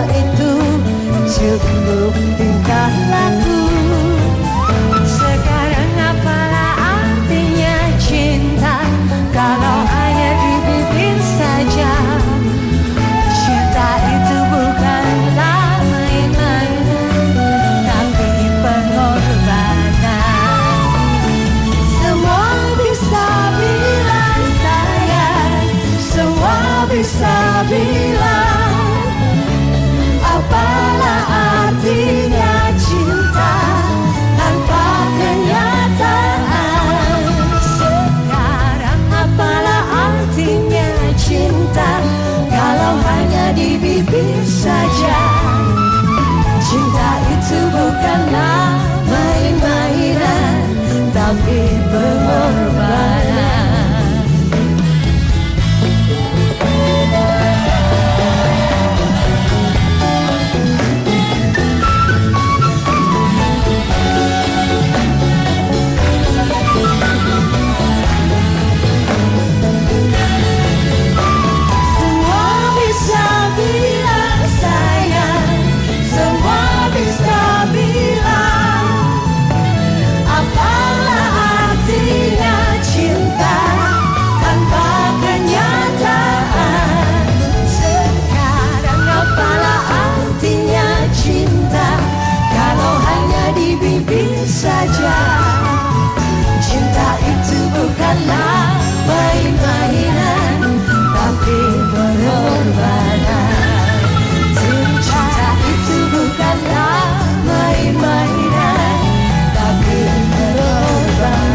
itu cukup tingkah laku. Sekarang apalah artinya cinta kalau hanya di bibir saja. Cinta itu bukanlah main-main, tapi pengorbanan. Semua bisa bilang sayang, semua bisa bilang apalah artinya cinta tanpa kenyataan. Sekarang apalah artinya cinta kalau hanya di bibir saja. Cinta itu bukanlah main-mainan, tapi pengorbanan. Saja cinta itu bukanlah main-mainan, tapi pengorbanan. Cinta itu bukanlah main-mainan, tapi pengorbanan.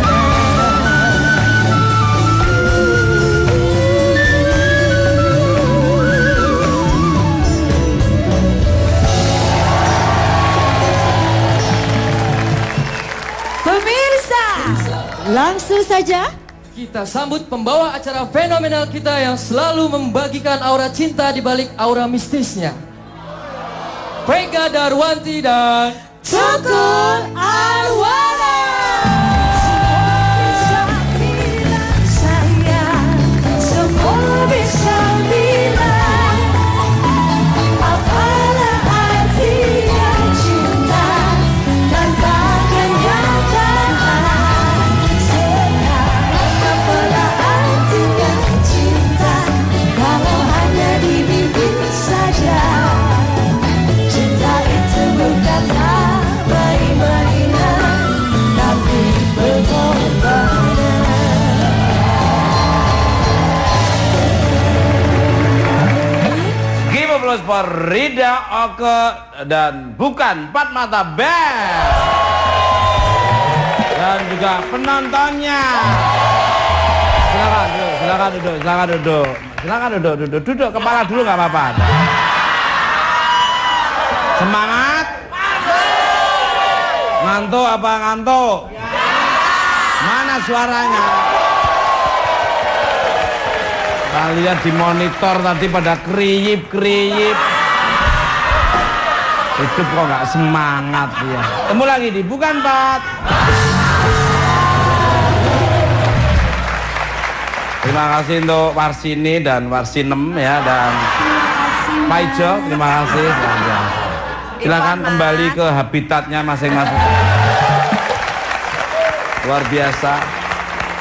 Langsung saja kita sambut pembawa acara fenomenal kita yang selalu membagikan aura cinta di balik aura mistisnya. Vega Darwanti dan Tukul Arwana. Semua bisa bilang apalah artinya cinta tanpa kenyataan. Sekarang apalah artinya cinta kalau hanya di bibir saja. Cinta itu bukanlah main-mainan, tapi pengorbanan. Give applause for Rida Oke dan bukan Empat Mata Band dan juga penontonnya. Silakan duduk, kepala dulu nggak apa-apa. Semangat. Ngantuk apa ngantuk? Mana suaranya? Kalian di monitor tadi pada kriyip. Hidup kok nggak semangat ya. Temu lagi di bukan Pat. Terima kasih untuk Warsini dan Warsinem ya, dan Pak Ijo, terima kasih. Silakan kembali ke habitatnya masing-masing. Luar biasa.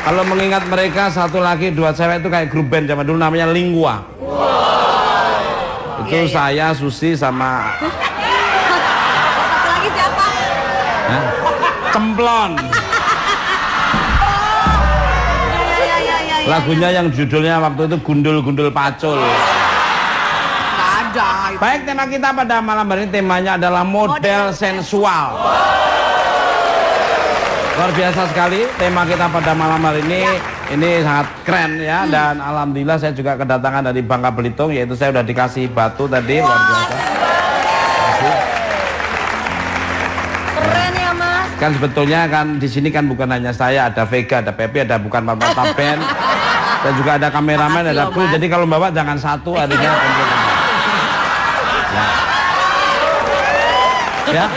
Kalau mengingat mereka, satu laki dua cewek itu kayak grup band zaman dulu namanya Lingua. Itu saya, Susi sama Satu lagi siapa? Cemplon. Lagunya yang judulnya waktu itu Gundul-Gundul Pacul. Ada. Baik, tema kita pada malam hari ini temanya adalah model sensual. Luar biasa sekali tema kita pada malam hari ini sangat keren ya, dan alhamdulillah saya juga kedatangan dari Bangka Belitung, yaitu saya udah dikasih batu tadi. Luar biasa. Keren ya Mas. Kan sebetulnya kan di sini kan bukan hanya saya, ada Vega, ada Pepe, ada bukan Mata Band, dan juga ada kameramen, ada kru. Jadi kalau bawa jangan satu, adanya ya.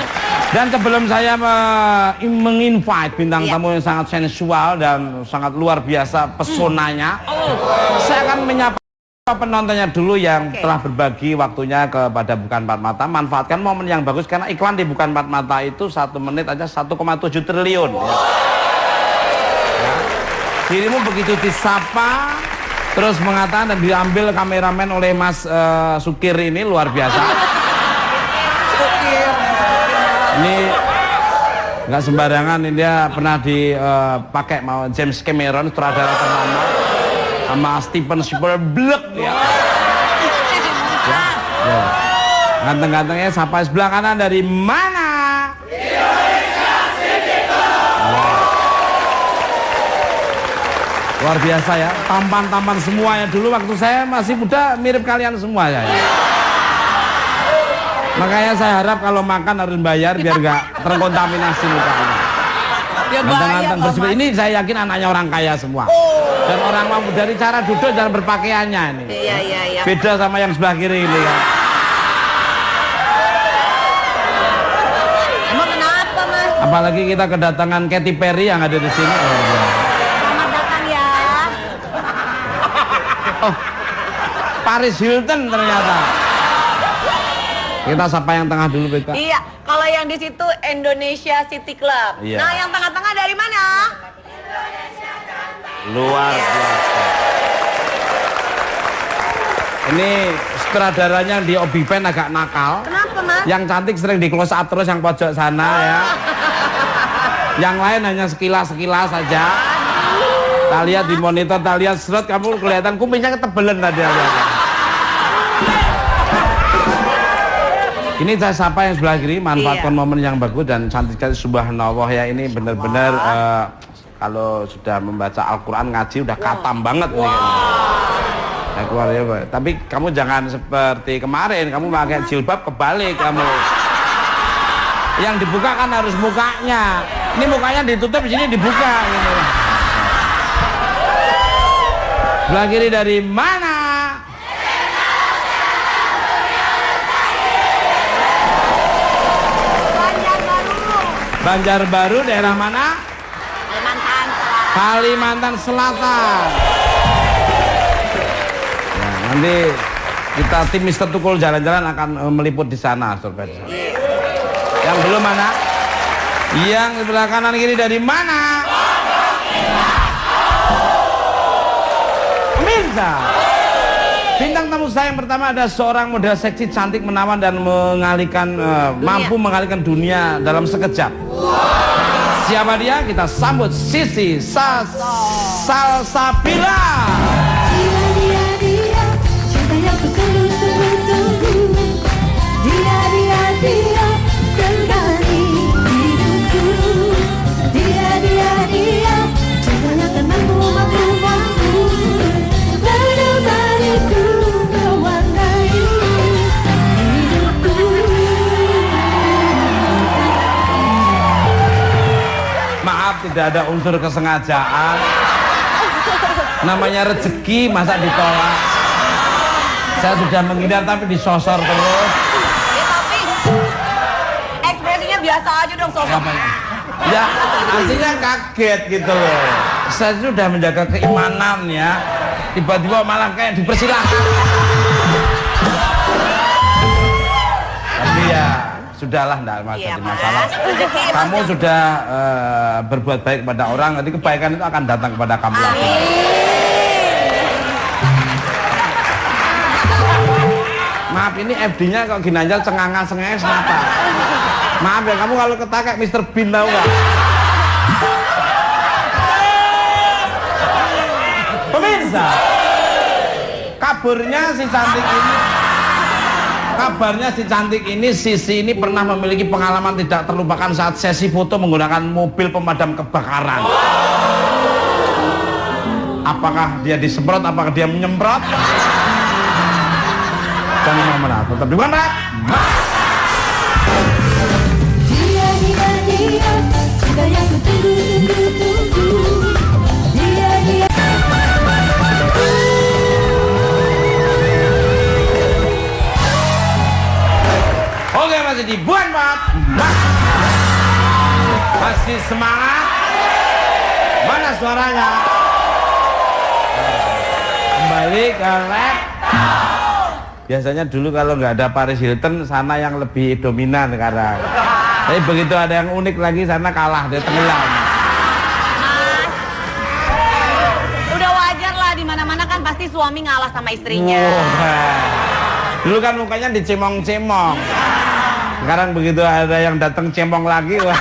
Dan sebelum saya menginvite bintang tamu yang sangat sensual dan sangat luar biasa pesonanya, saya akan menyapa Penontonnya dulu yang telah berbagi waktunya kepada Bukan Empat Mata, manfaatkan momen yang bagus karena iklan di Bukan Empat Mata itu 1 menit aja 1,7 triliun. Ya. Dirimu begitu disapa, terus mengatakan dan diambil kameramen oleh Mas Sukir ini luar biasa. Ini nggak sembarangan, ini dia pernah dipakai mau James Cameron, sutradara ternama, sama Steven Spielberg ya. Ya. Ganteng-gantengnya sapa sebelah kanan dari mana? Indonesia City Club. Luar biasa ya, tampan-tampan semuanya. Dulu waktu saya masih muda mirip kalian semua ya. Makanya saya harap kalau makan harus bayar biar nggak terkontaminasi mukanya. Ganteng-ganteng bersih. Ini saya yakin anaknya orang kaya semua. Dan orang mampu dari cara duduk dan berpakaiannya ini. Iya. Beda sama yang sebelah kiri ini kan. Emang kenapa, Mas? Apalagi kita kedatangan Katy Perry yang ada di sini. Selamat datang ya. Oh, Paris Hilton ternyata. Kita sapa yang tengah dulu, Beta. Iya, kalau yang di situ Indonesia City Club. Iya. Nah, yang tengah-tengah dari mana? Luar biasa. Ini sutradaranya di Obipen agak nakal. Kenapa, Mas? Yang cantik sering di close up terus yang pojok sana ya. Yang lain hanya sekilas-sekilas saja. Kita lihat di monitor, kita lihat slot, kamu kelihatan kupingnya ketebelan tadi. Ini saya sapa yang sebelah kiri, manfaatkan momen yang bagus dan cantik sekali, subhanallah ya. Ini benar-benar kalau sudah membaca Al-Quran ngaji udah katam banget nih kayaknya. Keluar ya, Pak. Tapi kamu jangan seperti kemarin, kamu pakai jilbab kebalik kamu. Yang dibuka kan harus mukanya. Ini mukanya ditutup, di sini dibuka gitu. Sebelah kiri dari mana? Banjarbaru, daerah mana? Kalimantan Selatan. Ya, nanti kita tim Mister Tukul jalan-jalan akan meliput di sana, Sobat. Yang belum mana? Yang sebelah kanan kiri dari mana? Pemirsa, bintang tamu saya yang pertama ada seorang model seksi, cantik, menawan dan mengalihkan mampu mengalihkan dunia dalam sekejap. Siapa dia? Kita sambut Sissy Salsabila. Dia, cinta yang ku tunggu-tunggu. Dia, kembali hidupku. Dia, cinta yang kan mampu menemaniku mewarnai hidupku. Maaf, tidak ada unsur kesengajaan. Namanya rezeki, masa ditolak? Saya sudah menghindar tapi disosor terus. Ya tapi ekspresinya biasa aja dong, sosok. Ya, artinya kaget gitu loh. Saya sudah menjaga keimanan ya. Tiba-tiba malah kayak dipersilahkan. Tapi ya sudahlah, enggak jadi masalah. Kamu sudah berbuat baik kepada orang, nanti kebaikan itu akan datang kepada kamu lagi. Maaf, ini FD-nya kok Ginanjar cengangan-cengenges kenapa? Maaf ya, kamu kalau ketakek Mr. Bean tahu nggak? Pemirsa, kabarnya si cantik ini, Sissy ini pernah memiliki pengalaman tidak terlupakan saat sesi foto menggunakan mobil pemadam kebakaran. Apakah dia disemprot, apakah dia menyemprot? Jangan mana, tetap di mana? Dia, cinta yang ku tunggu-tunggu. Dia. Oke, masih di Bukan Empat. Masih semangat. Mana suaranya? Kembali ke lab. Biasanya dulu kalau nggak ada Paris Hilton, sana yang lebih dominan sekarang. Tapi begitu ada yang unik lagi, sana kalah, dia tenggelam. Udah wajar lah, di mana-mana kan pasti suami ngalah sama istrinya. Dulu kan mukanya dicemong-cemong. Sekarang begitu ada yang datang cemong lagi, wah.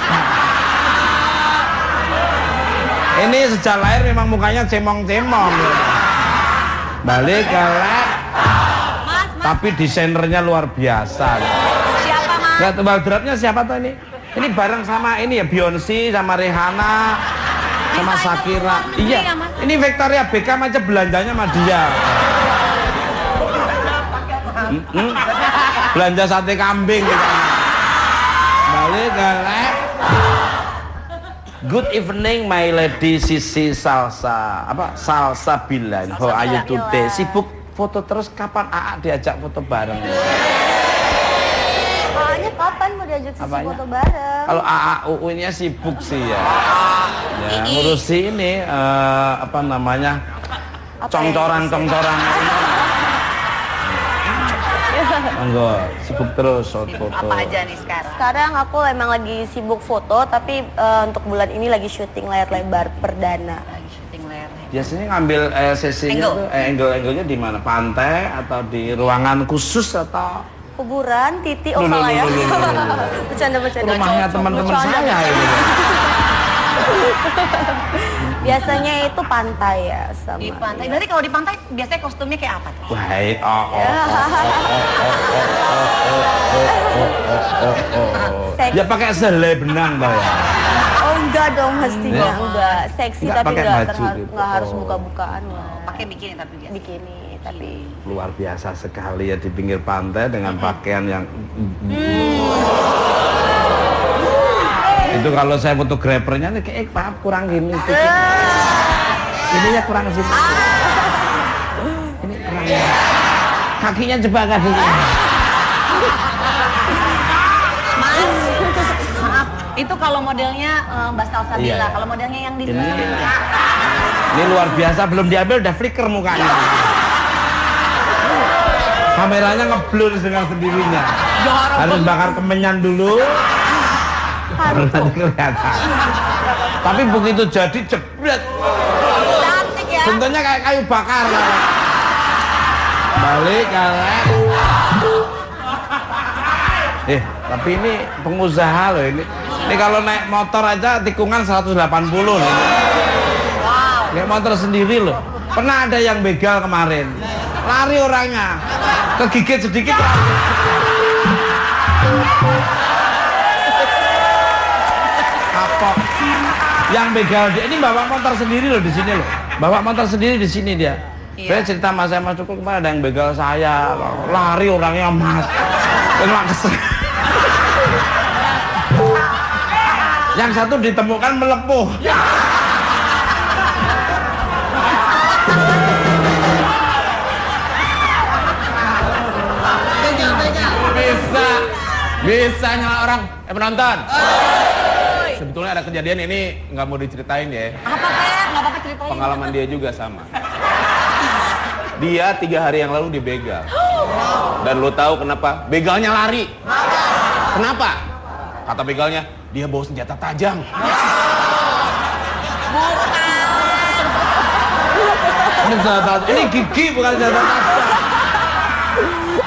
Ini sejak lahir memang mukanya cemong-cemong. Balik ke lab. Mas. Tapi desainernya luar biasa. Siapa, Mas? Nggak, backdropnya siapa tuh ini? Ini bareng sama ini ya, Beyonce sama Rihanna sama Desainer Shakira. luar negeri Iya, ya, Mas? ini Victoria Beckham aja belanjanya sama dia. Belanja sate kambing gitu. Balik ke lab. Good evening my lady Sisi Salsa. Apa? Salsa Bilan. How are you today? Sibuk foto terus, kapan AA diajak foto bareng? Soalnya kapan mau diajak Sisi Apanya? foto bareng? Kalau AA UU-nya sibuk sih ya. Ya ngurusi ini apa namanya? Congcoran-congcoran. Enggak, sibuk terus foto. Apa aja nih sekarang? Sekarang aku emang lagi sibuk foto, tapi untuk bulan ini lagi syuting layar lebar perdana. Lagi syuting layar. Biasanya ngambil sesinya Angle. tuh angle-angle-nya di mana? Pantai atau di ruangan khusus atau Kuburan, titik, oh Loh, salah ya. loh, loh. Bercanda-bercanda. rumahnya teman-teman saya ini? Biasanya itu pantai ya sama. Di pantai. Berarti kalau di pantai biasanya kostumnya kayak apa tuh? Baik, Seksi. ya pakai selai benang toh ya. Oh enggak dong mestinya enggak. Seksi Enggak tapi pakai enggak baju gitu. enggak harus Oh. buka-bukaan. Wah. Pakai bikini tapi biasa. Bikini tapi Luar biasa sekali ya di pinggir pantai dengan pakaian yang itu kalau saya fotografernya nih kayak maaf kurang gini ini ya kurang sini ini kurang kakinya jebakan ini. Mas, maaf. Itu kalau modelnya Mbak Salsabila. Iya. Kalau modelnya yang di Ini luar biasa, belum diambil udah flicker mukanya. Kameranya ngeblur dengan sendirinya. Harus bakar kemenyan dulu. Baru nanti kelihatan. Tapi begitu jadi jebret. cantik ya. Bentuknya kayak kayu bakar. Balik kalah. Tapi ini pengusaha loh ini. Ini kalau naik motor aja tikungan 180 loh. Naik motor sendiri loh. Pernah ada yang begal kemarin. Lari orangnya. Kegigit sedikit. Kapok. Yang begal dia ini bawa motor sendiri loh di sini loh. Bawa motor sendiri di sini dia. Saya cerita mas saya masuk kemarin ada yang begal saya. Lari orangnya mas. Kena kesel. Yang satu ditemukan melepuh. Bisa nyala orang. Penonton. Sebetulnya ada kejadian ini nggak mau diceritain ya. Apa Pep? Nggak apa-apa ceritain. Pengalaman dia juga sama. Dia 3 hari yang lalu dibegal. Dan lo tahu kenapa? Begalnya lari. Kenapa? Kata begalnya, dia bawa senjata tajam. Ini gigi bukan senjata tajam.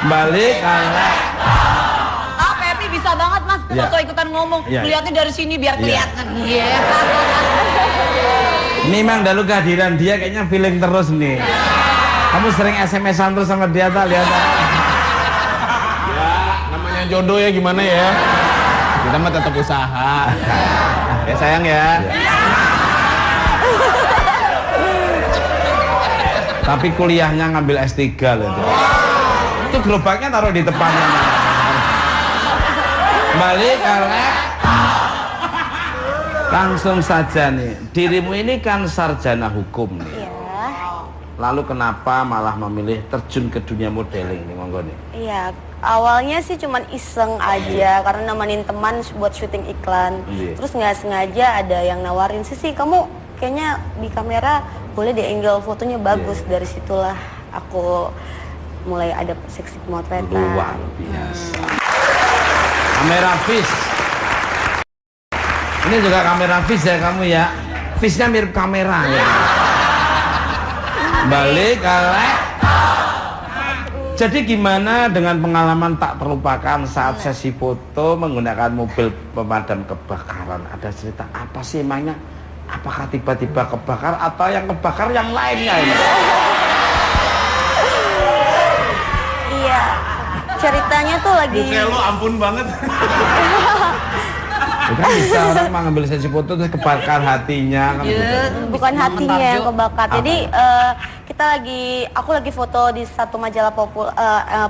Balik kalah. Ah, Pepi bisa banget mas. Ya. Foto ikutan ngomong. Ya. Lihatnya dari sini biar kelihatan. Iya. Ini memang dahulu kehadiran dia kayaknya feeling terus nih. Kamu sering SMS-an terus sama dia tak lihat? Ya, namanya jodoh ya gimana ya? Kita mah tetap usaha. Ya sayang ya. Tapi kuliahnya ngambil S3 loh dia. Itu gerobaknya taruh di depannya. Balik kalah. Langsung saja nih, dirimu ini kan sarjana hukum nih. iya. Lalu kenapa malah memilih terjun ke dunia modeling nih, monggo nih? Iya, awalnya sih cuman iseng aja karena nemenin teman buat syuting iklan. Iya. Terus nggak sengaja ada yang nawarin sih kamu kayaknya di kamera boleh di angle fotonya bagus. Dari situlah aku mulai ada seksi pemotretan. Luar biasa. Kamera fish. Ini juga kamera fish ya kamu ya. Fishnya mirip kamera ya. Balik kalek. Jadi gimana dengan pengalaman tak terlupakan saat sesi foto menggunakan mobil pemadam kebakaran? Ada cerita apa sih emangnya? Apakah tiba-tiba kebakar atau yang kebakar yang lainnya ini? Iya, ceritanya tuh lagi. Muka lu ampun banget. Bukan bisa orang mengambil sesi foto terus kebakar hatinya kan? Bukan hatinya yang kebakar. Jadi aku lagi foto di satu majalah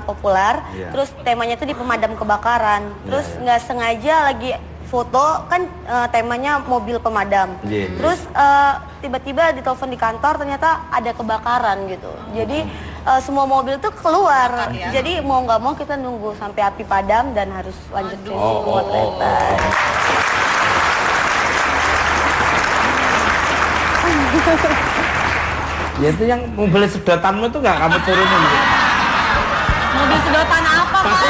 populer. Terus temanya tuh di pemadam kebakaran. Terus nggak sengaja lagi foto kan temanya mobil pemadam. Terus tiba-tiba ditelepon di kantor ternyata ada kebakaran gitu. Jadi semua mobil tuh keluar. Jadi mau nggak mau kita nunggu sampai api padam dan harus lanjut sesi pemotretan. Ya itu yang mobil sedotanmu itu nggak kamu turunin? Mobil sedotan apa, Pak?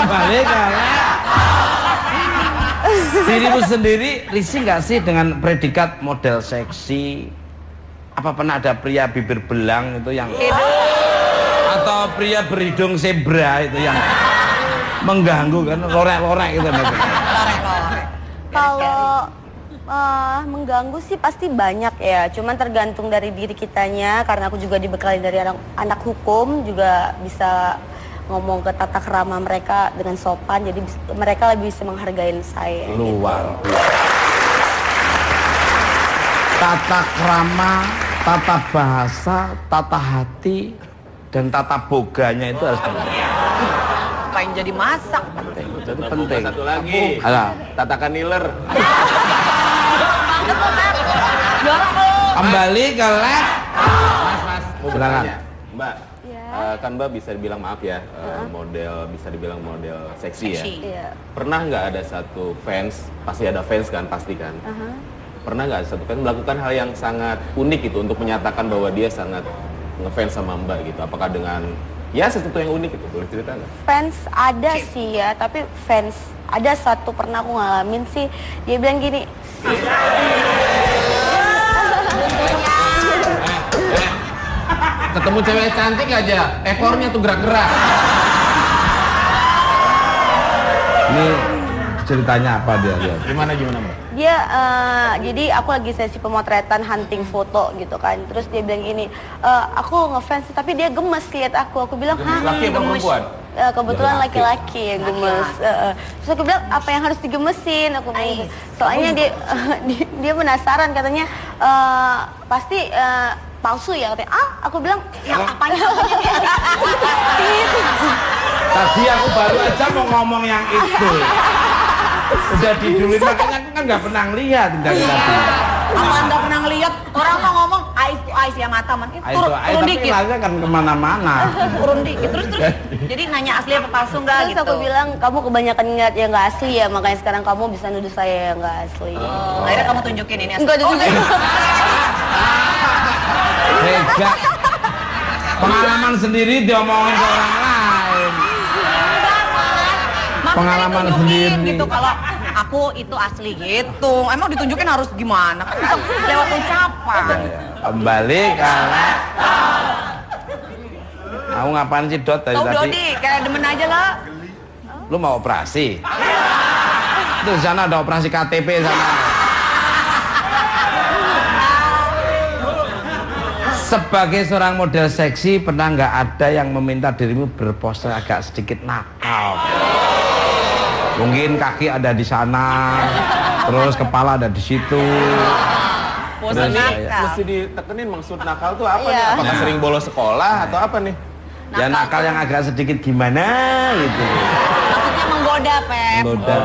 Balik kalek. Dirimu sendiri risih nggak sih dengan predikat model seksi? Apa pernah ada pria bibir belang itu yang atau pria berhidung zebra itu yang mengganggu kan lorek-lorek gitu? Kalau mengganggu sih pasti banyak ya, cuman tergantung dari diri kitanya, karena aku juga dibekali dari anak hukum, juga bisa ngomong ke tata krama mereka dengan sopan, jadi mereka lebih bisa menghargai saya. Luar biasa. Tata krama, tata bahasa, tata hati, dan tata boganya itu harus penting. Pengen jadi masak. Itu penting. Satu lagi. Alah. Tatakan niler. Kembali ke lab. Mas, mau Silakan. bertanya. Mbak, kan Mbak bisa dibilang maaf ya, bisa dibilang model seksi ya. Iya. Pernah nggak ada satu fans, pasti ada fans kan, pasti kan. Pernah nggak ada satu fans melakukan hal yang sangat unik itu untuk menyatakan bahwa dia sangat ngefans sama Mbak gitu? Apakah dengan ya sesuatu yang unik itu, boleh cerita nggak? Fans ada sih ya, tapi fans ada satu pernah aku ngalamin sih, dia bilang gini. Ketemu cewek cantik aja, ekornya tuh gerak-gerak. Ini ceritanya apa dia? Gimana Mbak? Dia jadi aku lagi sesi pemotretan hunting foto gitu kan, terus dia bilang gini, aku ngefans tapi dia gemes lihat aku bilang, hah, Laki apa perempuan? Kebetulan laki-laki yang gemes. Terus aku bilang, apa yang harus digemesin? Aku bilang, soalnya dia penasaran, katanya pasti palsu ya, katanya. Aku bilang, yang apanya? Tadi aku baru aja mau ngomong yang itu. Udah diduluin, makanya aku kan nggak pernah ngeliat dari tadi. Apa Anda pernah ngeliat orang mau ngomong eyes to eyes ya, mata man. Turun Tapi dikit. lainnya kan kemana-mana. Turun dikit. Terus. Jadi nanya asli apa palsu enggak Terus gitu. aku bilang, kamu kebanyakan ngeliat yang nggak asli ya, makanya sekarang kamu bisa nuduh saya yang nggak asli. Akhirnya kamu tunjukin ini asli. Enggak tunjukin. Beda. Pengalaman sendiri diomongin ke orang lain. Pengalaman sendiri gitu kalau aku itu asli gitu. Emang ditunjukin harus gimana? Kan bisa lewat ucapan. Kembali karena aku ngapain sih Dot dari Tahu tadi? Dodi, kayak demen aja lah. Lu mau operasi? Itu di sana ada operasi KTP sana. Sebagai seorang model seksi, pernah nggak ada yang meminta dirimu berpose agak sedikit nakal? Mungkin kaki ada di sana, terus kepala ada di situ. Pose Terus nakal. Mesti ditekenin maksud nakal tuh apa nih? Iya. Apakah sering bolos sekolah atau apa nih? Ya nakal yang agak sedikit gimana gitu. Maksudnya menggoda, Pep. Menggoda.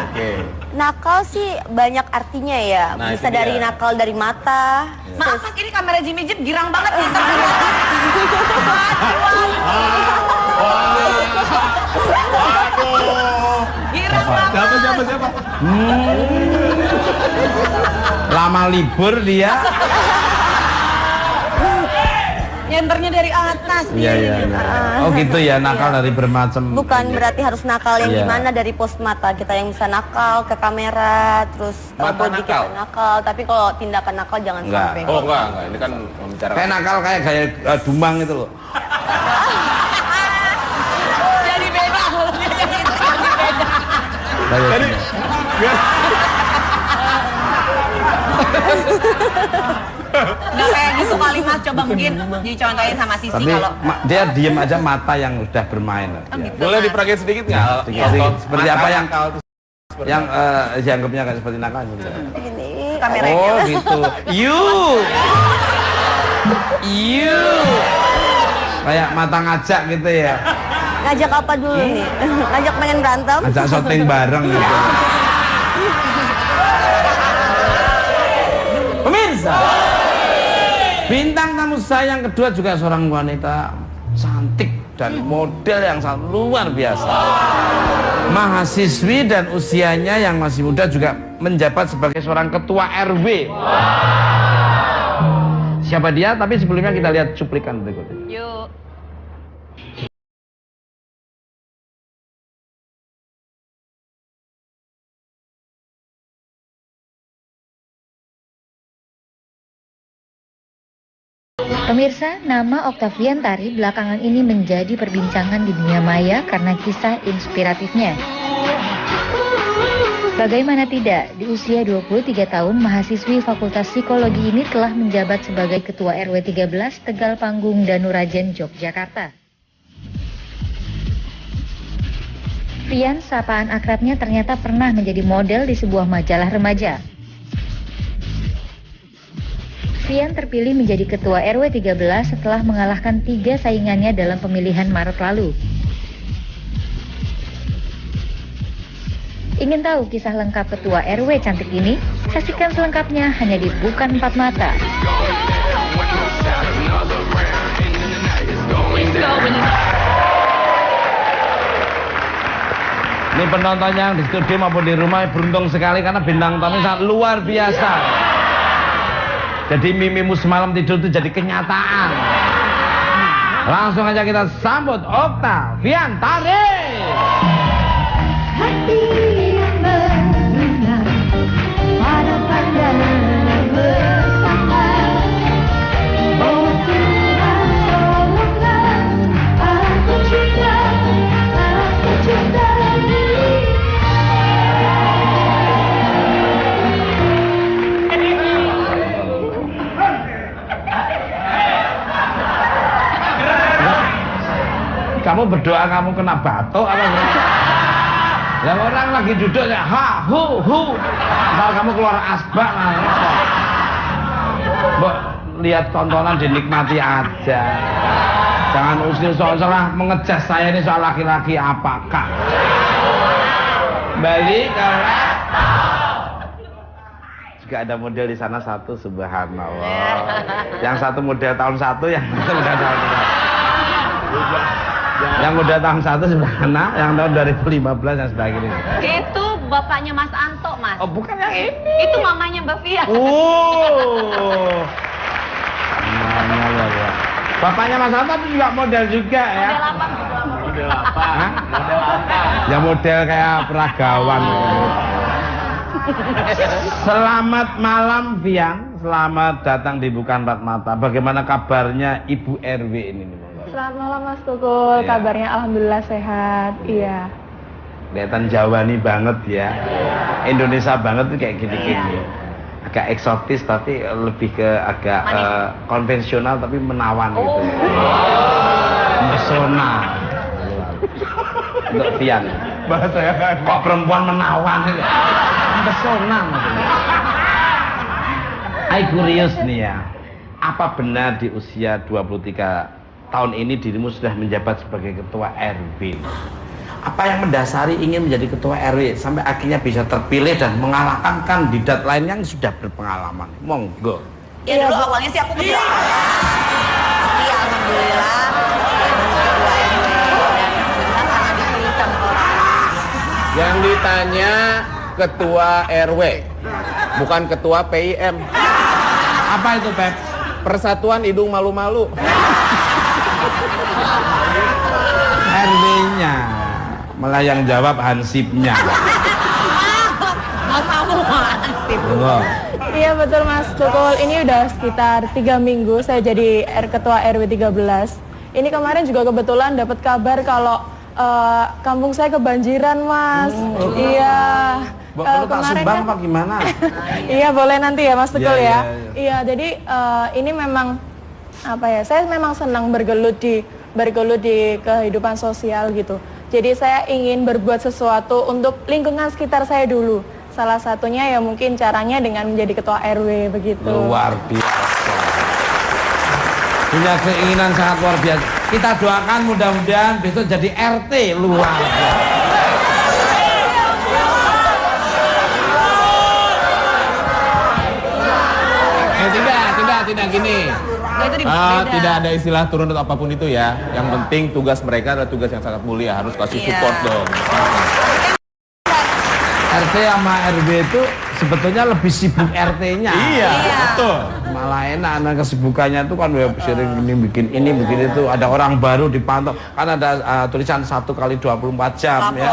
Oke. Nakal sih banyak artinya ya. Nah, Bisa itu dari dia. nakal dari mata. Maaf, Mas, ini kamera Jimmy Jeep girang banget nih. Girang banget. Siapa? Lama libur dia. Nyenternya dari atas. pasti. Iya. Oh gitu ya, nakal dari bermacam. Bukan berarti harus nakal yang Iya. gimana dari pos mata kita yang bisa nakal ke kamera, terus Mata body nakal? kita nakal. Tapi kalau tindakan nakal jangan Enggak. sampai. Oh enggak, ini kan membicarakan. Kayak nakal kayak gaya Dumang itu loh. Jadi beda kalau dia yang itu jadi beda. Jadi Nggak kayak gitu kali Mas, coba mungkin dicontohin sama Sisi Tapi kalau dia diem aja mata yang udah bermain. Oh, Dia. gitu, boleh Mas. diperagain sedikit nggak? Sedikit. Seperti apa yang nakal tuh yang dianggapnya kayak seperti nakal gitu. Ini kameranya. Oh gitu. You. Kayak mata ngajak gitu ya. ngajak apa dulu nih? Ngajak pengen berantem? Ngajak syuting bareng gitu. Pemirsa, bintang tamu saya yang kedua juga seorang wanita cantik dan model yang sangat luar biasa. Mahasiswi dan usianya yang masih muda juga menjabat sebagai seorang ketua RW. Siapa dia? Tapi sebelumnya kita lihat cuplikan berikutnya. Yuk. Pemirsa, nama Octavian Tari belakangan ini menjadi perbincangan di dunia maya karena kisah inspiratifnya. Bagaimana tidak, di usia 23 tahun, mahasiswi Fakultas Psikologi ini telah menjabat sebagai Ketua RW 13 Tegal Panggung Danurajen, Yogyakarta. Vian, sapaan akrabnya, ternyata pernah menjadi model di sebuah majalah remaja. Vian terpilih menjadi Ketua RW 13 setelah mengalahkan 3 saingannya dalam pemilihan Maret lalu. Ingin tahu kisah lengkap Ketua RW cantik ini? Saksikan selengkapnya hanya di Bukan Empat Mata. Ini penontonnya yang di studio maupun di rumah beruntung sekali karena bintang tamu sangat luar biasa. Jadi mimimu semalam tidur itu jadi kenyataan. Langsung aja kita sambut Octavian Tari. Hati yang berguna pada pandangan bersama. Oh Tuhan, tolonglah aku cinta Kamu berdoa kamu kena batuk apa berapa? Lah orang lagi duduk ya ha hu hu. Kalau kamu keluar asbak lah. Mbok lihat tontonan dinikmati aja. Jangan usil soal mengejas saya ini soal laki-laki apakah. Balik ke juga ada model di sana satu, subhanallah. Yang satu model tahun 1, yang satu model tahun 2. Yang udah tahun 1 sebelah sana, yang tahun 2015 yang sebelah kiri. Itu bapaknya Mas Anto, Mas. Oh, bukan yang ini. Itu mamanya Mbak Via. Oh. Namanya luar biasa. Bapaknya Mas Anto itu juga model juga ya. Model apa? Model apa? Hah? Model apa? Ya model kayak peragawan. Selamat malam Vian, selamat datang di Bukan Empat Mata. Bagaimana kabarnya Ibu RW ini? Selamat malam Mas Tukul, Iya. kabarnya alhamdulillah sehat. Iya. Kelihatan Jawani banget ya. Indonesia banget tuh kayak gini-gini. Agak eksotis tapi lebih ke agak konvensional tapi menawan gitu. Pesona. Untuk Vian. Bahasa ya kan. Kok perempuan menawan itu? Pesona maksudnya. I curious nih ya. Apa benar di usia 23 tahun ini dirimu sudah menjabat sebagai ketua RW? Apa yang mendasari ingin menjadi ketua RW sampai akhirnya bisa terpilih dan mengalahkan kandidat lain yang sudah berpengalaman? Monggo. Ya dulu awalnya sih aku berdoa. Tapi ya alhamdulillah ketua RW dan alhamdulillah karena dipilih sama orang. Yang ditanya ketua RW, bukan ketua PIM. Apa itu, Pep? Persatuan Hidung Malu-Malu. RW-nya. Malah yang jawab hansipnya. Mau kamu Hansip. Iya betul Mas Tukul, ini udah sekitar 3 minggu saya jadi ketua RW 13. Ini kemarin juga kebetulan dapat kabar kalau kampung saya kebanjiran Mas. Iya. Perlu tak sumbang apa gimana? Iya boleh nanti ya Mas Tukul Iya, ya. iya. Iya jadi ini memang apa ya? Saya memang senang bergelut di kehidupan sosial gitu. Jadi saya ingin berbuat sesuatu untuk lingkungan sekitar saya dulu. Salah satunya ya mungkin caranya dengan menjadi ketua RW begitu. Luar biasa. Punya keinginan sangat luar biasa. Kita doakan mudah-mudahan besok jadi RT luar biasa. Tidak gini. Nah, itu beda. Tidak ada istilah turun atau apapun itu ya. Yang penting tugas mereka adalah tugas yang sangat mulia, harus kasih support dong. RT sama RW itu sebetulnya lebih sibuk RT-nya. Iya, betul. Malah enak, anak kesibukannya itu kan sering ini bikin itu. Ada orang baru dipantau. Kan ada tulisan 1 kali 24 jam ya.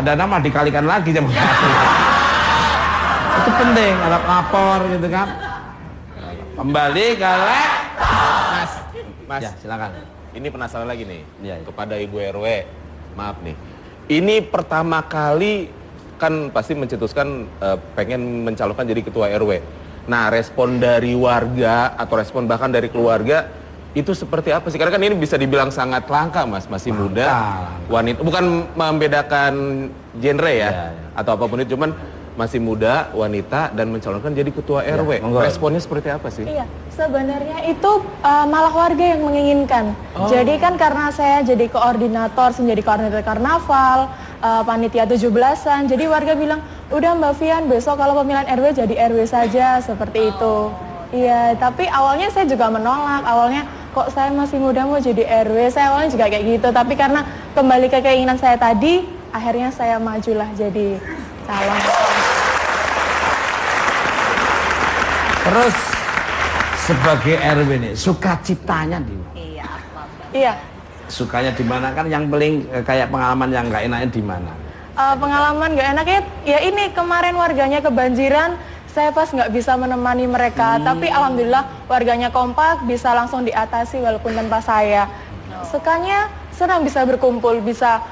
Ada nama dikalikan lagi jam itu penting, ada lapor gitu kan. Kembali ke Mas, ya, silakan. ini penasaran lagi nih Iya. kepada Ibu RW. Maaf nih. Ini pertama kali kan pasti mencetuskan pengen mencalonkan jadi ketua RW. Nah, respon dari warga atau respon bahkan dari keluarga itu seperti apa sih? Karena kan ini bisa dibilang sangat langka, Mas. Masih muda, wanita. Bukan membedakan genre ya, atau apapun itu, cuman masih muda, wanita, dan mencalonkan jadi ketua RW. Responnya seperti apa sih? Iya, sebenarnya itu malah warga yang menginginkan. Jadi kan karena saya jadi koordinator karnaval, panitia 17-an, jadi warga bilang, udah Mbak Fian, besok kalau pemilihan RW jadi RW saja, seperti itu. Iya, tapi awalnya saya juga menolak, awalnya kok saya masih muda mau jadi RW, saya awalnya juga kayak gitu, tapi karena kembali ke keinginan saya tadi, akhirnya saya majulah jadi calon. Terus sebagai RW nih, sukacitanya di mana? Iya. Sukanya di mana kan yang paling kayak pengalaman yang nggak enaknya di mana? Pengalaman nggak enaknya ya ini kemarin warganya kebanjiran, saya pas nggak bisa menemani mereka, tapi alhamdulillah warganya kompak, bisa langsung diatasi walaupun tanpa saya. Sukanya senang bisa berkumpul, bisa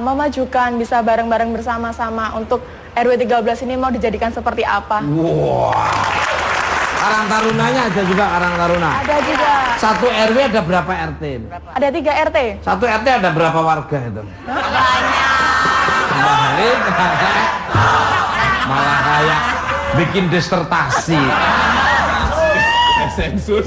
memajukan, bisa bareng-bareng bersama-sama untuk RW 13 ini mau dijadikan seperti apa. Wah. Karang Tarunanya ada juga Karang Taruna. Ada juga. Satu RW ada berapa RT? Ada 3 RT. Satu RT ada berapa warga itu? Banyak. Malah kayak bikin disertasi. Sensus.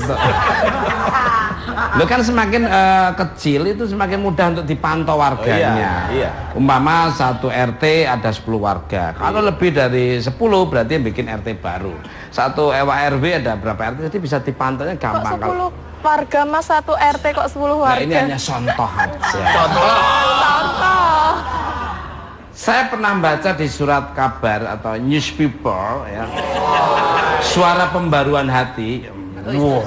Lo kan semakin kecil itu semakin mudah untuk dipantau warganya. Iya. Umpama satu RT ada 10 warga. Kalau lebih dari 10 berarti yang bikin RT baru. Satu RW ada berapa RT, jadi bisa dipantaunya gampang. Kok 10 warga mas, satu RT kok 10 warga? Nah, ini hanya contoh aja. Contoh. Saya pernah baca di surat kabar atau newspaper ya. Suara Pembaruan Hati. Wow.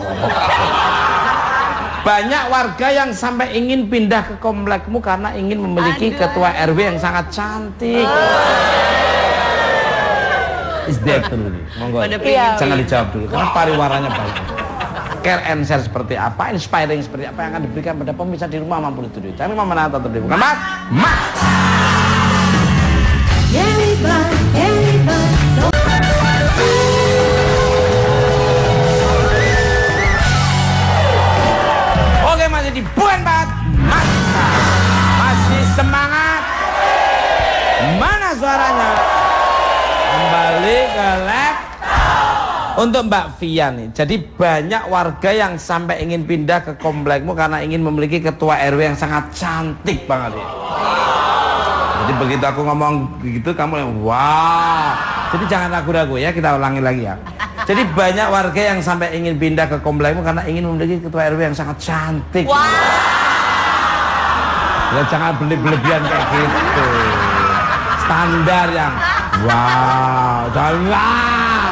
Banyak warga yang sampai ingin pindah ke komplekmu karena ingin memiliki ketua RW yang sangat cantik. Is that true? Monggo. Jangan dijawab dulu karena pariwaranya baik. Care and share seperti apa, inspiring seperti apa yang akan diberikan pada pemirsa di rumah maupun di studio. Kami mau menata terlebih bukan Mat. Oke, masih di Bukan Mat. Masih semangat. Mana suaranya? Kembali ke lab untuk Mbak Fian nih. Jadi banyak warga yang sampai ingin pindah ke komplekmu karena ingin memiliki ketua RW yang sangat cantik banget ya. Jadi begitu aku ngomong begitu kamu yang wah. Jadi jangan ragu-ragu ya, kita ulangi lagi ya. Jadi banyak warga yang sampai ingin pindah ke komplekmu karena ingin memiliki ketua RW yang sangat cantik. Wah. Ya jangan berlebihan kayak gitu. Standar yang wow, jangan.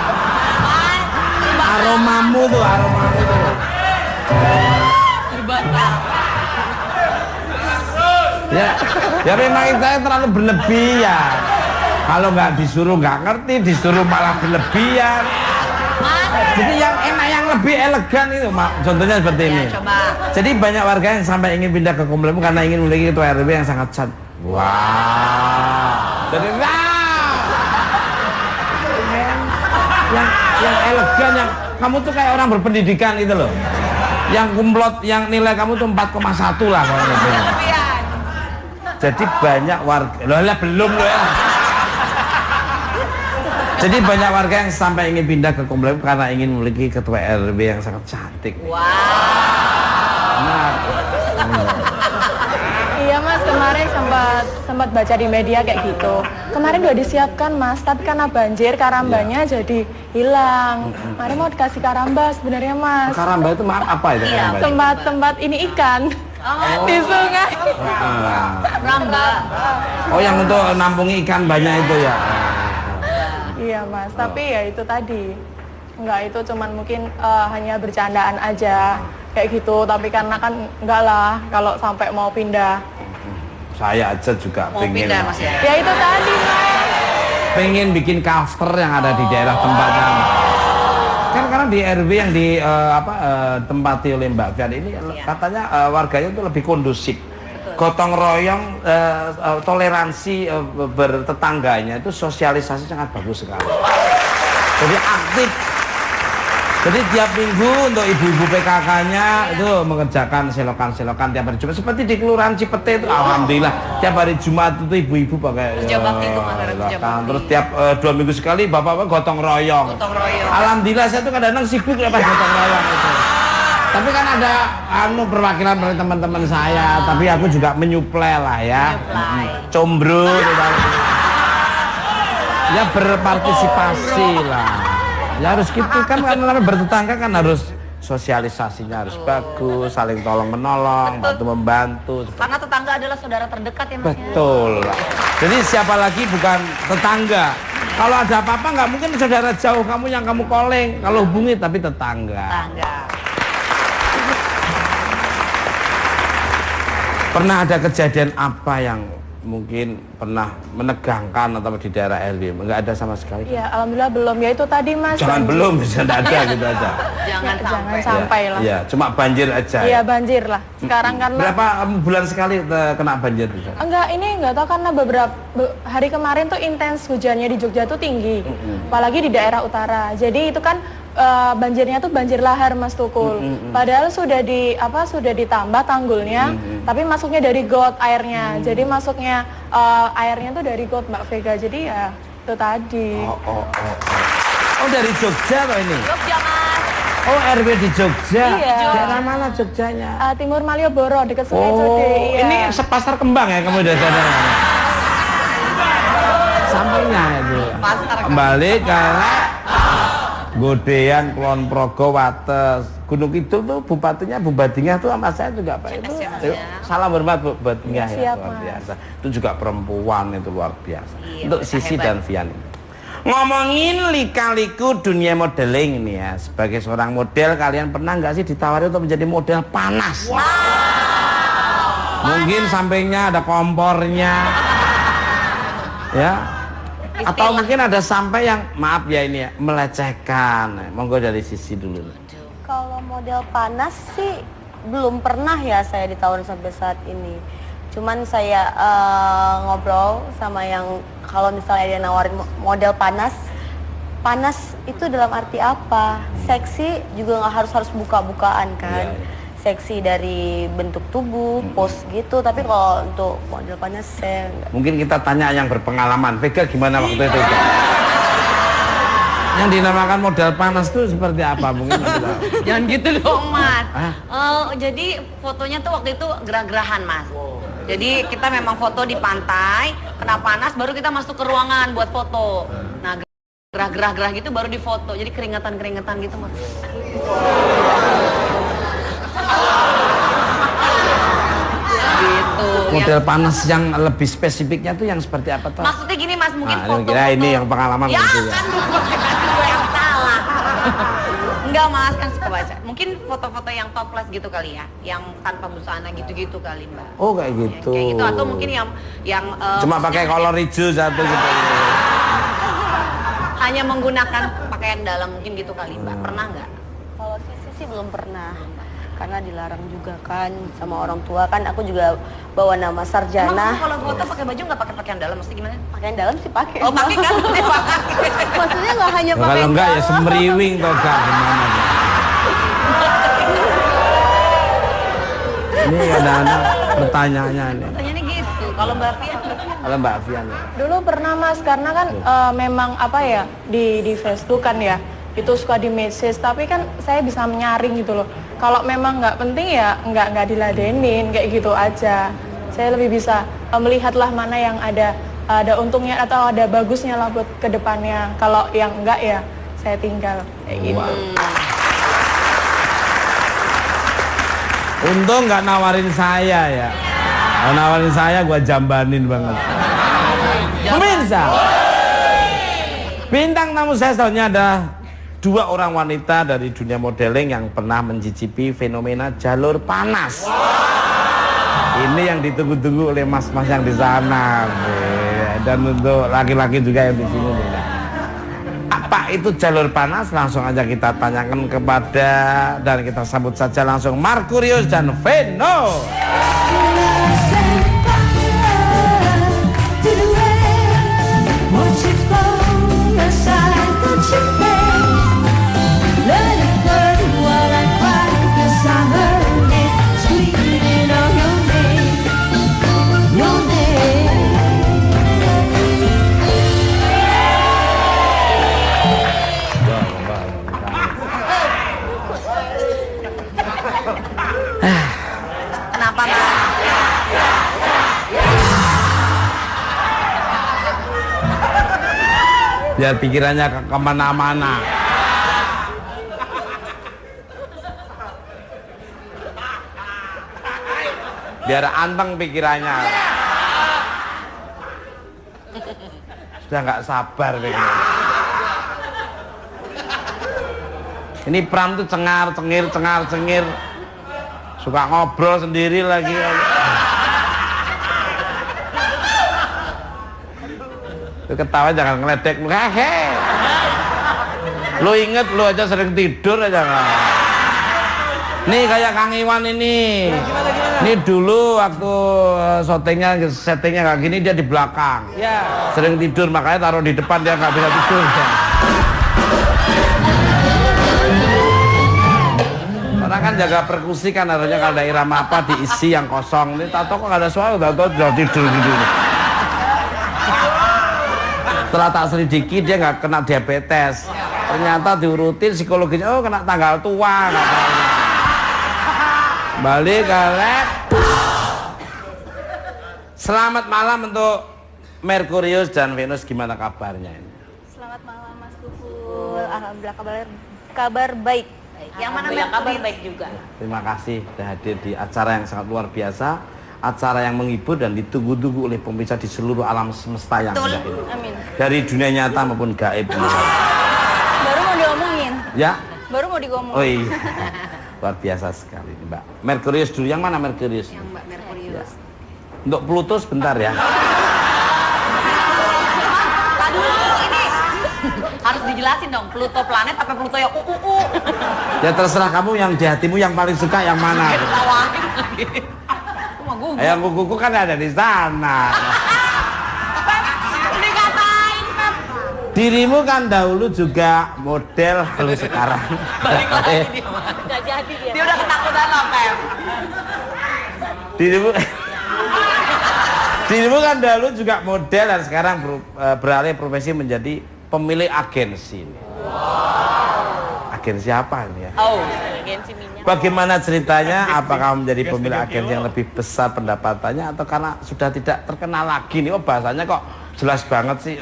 Aromamu tuh. Ya memang saya terlalu berlebihan. Kalau nggak disuruh nggak ngerti, disuruh malah berlebihan. Jadi yang enak, yang lebih elegan itu, contohnya seperti ini. Coba. Jadi banyak warga yang sampai ingin pindah ke komplek karena ingin memiliki ketua RW yang sangat cantik. Wow. Jadi yang elegan, yang kamu tuh kayak orang berpendidikan itu loh. Yang kumlot, yang nilai kamu tuh 4,1 lah kalau gitu. Jadi banyak warga, loh belum loh ya. Jadi banyak warga yang sampai ingin pindah ke komplek karena ingin memiliki ketua RW yang sangat cantik. Wow. Nah, Iya mas, kemarin sempat baca di media kayak gitu. Kemarin udah disiapkan mas, tapi karena banjir karambanya jadi hilang. Kemarin mau dikasih karamba sebenarnya mas. karamba itu maaf apa itu karamba? Tempat ini ikan di sungai. Ramba. Oh yang untuk nampungi ikan banyak itu ya. Iya mas, tapi ya itu tadi. Enggak, itu cuman mungkin hanya bercandaan aja kayak gitu. Tapi karena kan enggak lah kalau sampai mau pindah. Saya aja juga Mau pengen. pindah mas ya? Ya itu tadi mas. Pengen bikin cover yang ada di daerah tempatnya. Kan karena di RW yang tempati oleh Mbak Fian ini katanya warganya itu lebih kondusif. Gotong royong, toleransi bertetangganya itu sosialisasi sangat bagus sekali. Jadi aktif. Jadi tiap minggu untuk ibu-ibu PKK-nya itu mengerjakan selokan-selokan tiap hari Jumat. Seperti di Kelurahan Cipete itu, alhamdulillah tiap hari Jumat itu ibu-ibu pakai Kerja bakti itu, Mas, kerja selokan. bakti. Terus tiap 2 minggu sekali bapak-bapak gotong royong. Gotong royong. Alhamdulillah saya tuh kadang-kadang sibuk ya pas gotong royong itu. Tapi kan ada perwakilan dari teman-teman saya, tapi aku juga menyuplai lah ya. Combro ya berpartisipasi lah. Ya harus gitu kan, karena bertetangga kan harus sosialisasinya harus bagus, saling tolong menolong, bantu membantu. Karena tetangga adalah saudara terdekat ya mas. Betul. Jadi siapa lagi bukan tetangga. Kalau ada apa-apa nggak mungkin saudara jauh kamu yang kamu calling. Kalau hubungi tapi tetangga. Tetangga. Pernah ada kejadian apa yang mungkin pernah menegangkan atau di daerah RW? Enggak ada sama sekali. Iya, alhamdulillah belum. Ya itu tadi mas. Jangan banjir. belum, bisa ada gitu aja. Jangan sampai. sampai lah. Iya, cuma banjir aja. Iya banjir lah. Sekarang karena Berapa bulan sekali kena banjir bisa? enggak tahu karena hari kemarin tuh intens hujannya di Jogja tuh tinggi. Apalagi di daerah utara. Jadi itu kan banjirnya tuh banjir lahar Mas Tukul. Padahal sudah ditambah tanggulnya, tapi masuknya dari got airnya. Jadi masuknya airnya tuh dari got Mbak Vega. Jadi ya itu tadi. Oh dari Jogja loh ini? Jogja mas. Oh RW di Jogja? Iya. Daerah mana Jogjanya? Timur Malioboro dekat Sungai Oh Code. Iya. ini sepasar kembang ya kamu dari sana? Sampingnya itu. Kembali ke Godean, Kulon Progo, Wates, Gunung Kidul tuh bupatinya tuh sama saya juga Pak itu. Salam hormat bupatinya ya, Siap, luar Mas. biasa. Itu juga perempuan itu luar biasa. Iya, Untuk mereka Sisi hebat. dan Vian. Ngomongin lika-liku dunia modeling nih ya. Sebagai seorang model kalian pernah nggak sih ditawari untuk menjadi model panas? Mungkin sampingnya ada kompornya. Ya. Atau mungkin ada sampai yang maaf ya ini ya melecehkan. Monggo dari Sisi dulu. Kalau model panas sih belum pernah ya saya ditawarin sampai saat ini. Cuman saya ngobrol sama yang kalau misalnya dia nawarin model panas itu dalam arti apa? Seksi juga nggak harus buka-bukaan kan? Iya. Seksi dari bentuk tubuh, pose gitu. Tapi kalau untuk model panas saya nggak. Mungkin kita tanya yang berpengalaman. Vega gimana waktu itu? Yang dinamakan model panas tuh seperti apa mungkin? Jangan gitu dong mas. Hah? Jadi fotonya tuh waktu itu gerah-gerahan mas. Jadi kita memang foto di pantai, kena panas baru kita masuk ke ruangan buat foto. Nah gerah-gerah gitu baru di foto. Jadi keringetan gitu mas. Gitu. Model panas yang lebih spesifiknya tuh yang seperti apa tuh? Maksudnya gini mas, mungkin Nah, foto-foto. kira ini yang pengalaman ya gitu ya. kan dulu kasih gue yang salah. Enggak mas, kan suka baca. Mungkin foto-foto yang topless gitu kali ya, yang tanpa busana gitu-gitu kali mbak. Oh kayak gitu. Kayak gitu atau mungkin yang cuma pakai kolor hijau satu gitu. Hanya menggunakan pakaian dalam mungkin gitu kali mbak. Pernah nggak? Kalau sih belum pernah. Karena dilarang juga kan sama orang tua kan. Aku juga bawa nama sarjana. Emang kalau foto pakai baju nggak pakai pakaian dalam? Mesti gimana? Pakaian dalam sih pakai. Oh pakai kan? Maksudnya nggak hanya pakai. Kalau enggak ya semeriwing toh gak gimana. Ini kadang-kadang pertanyaannya ini. Pertanyaannya gitu. Kalau Mbak Fian? Kalau Mbak Fian ya. Dulu pernah mas, karena kan memang apa ya di Facebook kan ya itu suka di message, tapi kan saya bisa menyaring gitu loh. Kalau memang nggak penting ya nggak diladenin kayak gitu aja. Saya lebih bisa melihatlah mana yang ada untungnya atau ada bagusnya lah buat kedepannya. Kalau yang enggak ya saya tinggal kayak gitu. Untung nggak nawarin saya ya. Kalau nawarin saya gua jambanin banget. Pemirsa, bintang tamu saya selanjutnya ada dua orang wanita dari dunia modeling yang pernah mencicipi fenomena jalur panas. Ini yang ditunggu-tunggu oleh mas-mas yang di sana. Dan untuk laki-laki juga yang di sini. Apa itu jalur panas? Langsung aja kita tanyakan kepada dan kita sambut saja langsung Markurius dan Veno. Kenapa Mbak? Biar pikirannya kemana-mana. Biar anteng pikirannya. Sudah nggak sabar pikirannya. Ini Pram tuh cengar-cengir. Suka ngobrol sendiri lagi. Lu ketawa jangan ngeledek lu. Hehe. Lu inget lu aja sering tidur aja nggak. Nih kayak Kang Iwan ini. Ini dulu waktu settingnya kayak gini dia di belakang. Ya. Sering tidur makanya taruh di depan dia nggak bisa tidur. Orang kan jaga perkusi kan harusnya kalau ada irama apa diisi yang kosong. Ini tato kok nggak ada suara, tato udah tidur gitu. Setelah tak selidiki dia nggak kena diabetes. Ternyata diurutin psikologinya, oh kena tanggal tua. Balik galak. Selamat malam untuk Merkurius dan Venus, gimana kabarnya ini? Selamat malam Mas Tuful. Alhamdulillah kabar baik. Yang mana kabar baik juga. Terima kasih sudah hadir di acara yang sangat luar biasa, acara yang menghibur dan ditunggu-tunggu oleh pemirsa di seluruh alam semesta yang indah ini. Amin. Dari dunia nyata maupun gaib. Baru mau diomongin. Ya. Baru mau digomongin. Oh iya. Luar biasa sekali Mbak. Merkurius dulu, yang mana Merkurius? Yang Mbak Merkurius. Ya. Untuk Pluto sebentar ya. Aduh, ini harus dijelasin dong, Pluto planet apa Pluto yang Ya terserah kamu, yang di hatimu yang paling suka yang mana. Tawarin lagi. Yang kuku kan ada di sana. Dikatain, Pep. Dirimu kan dahulu juga model, lalu sekarang Balik lagi dia. Gak jadi dia. Dia udah ketakutan loh, Pep. Dirimu kan dahulu juga model dan sekarang beralih profesi menjadi pemilik agensi. Agensi apa ini ya? Oh, Agensi minyak. Bagaimana ceritanya? Apakah menjadi pemilik agensi yang lebih besar pendapatannya atau karena sudah tidak terkenal lagi nih? Oh bahasanya kok jelas banget sih.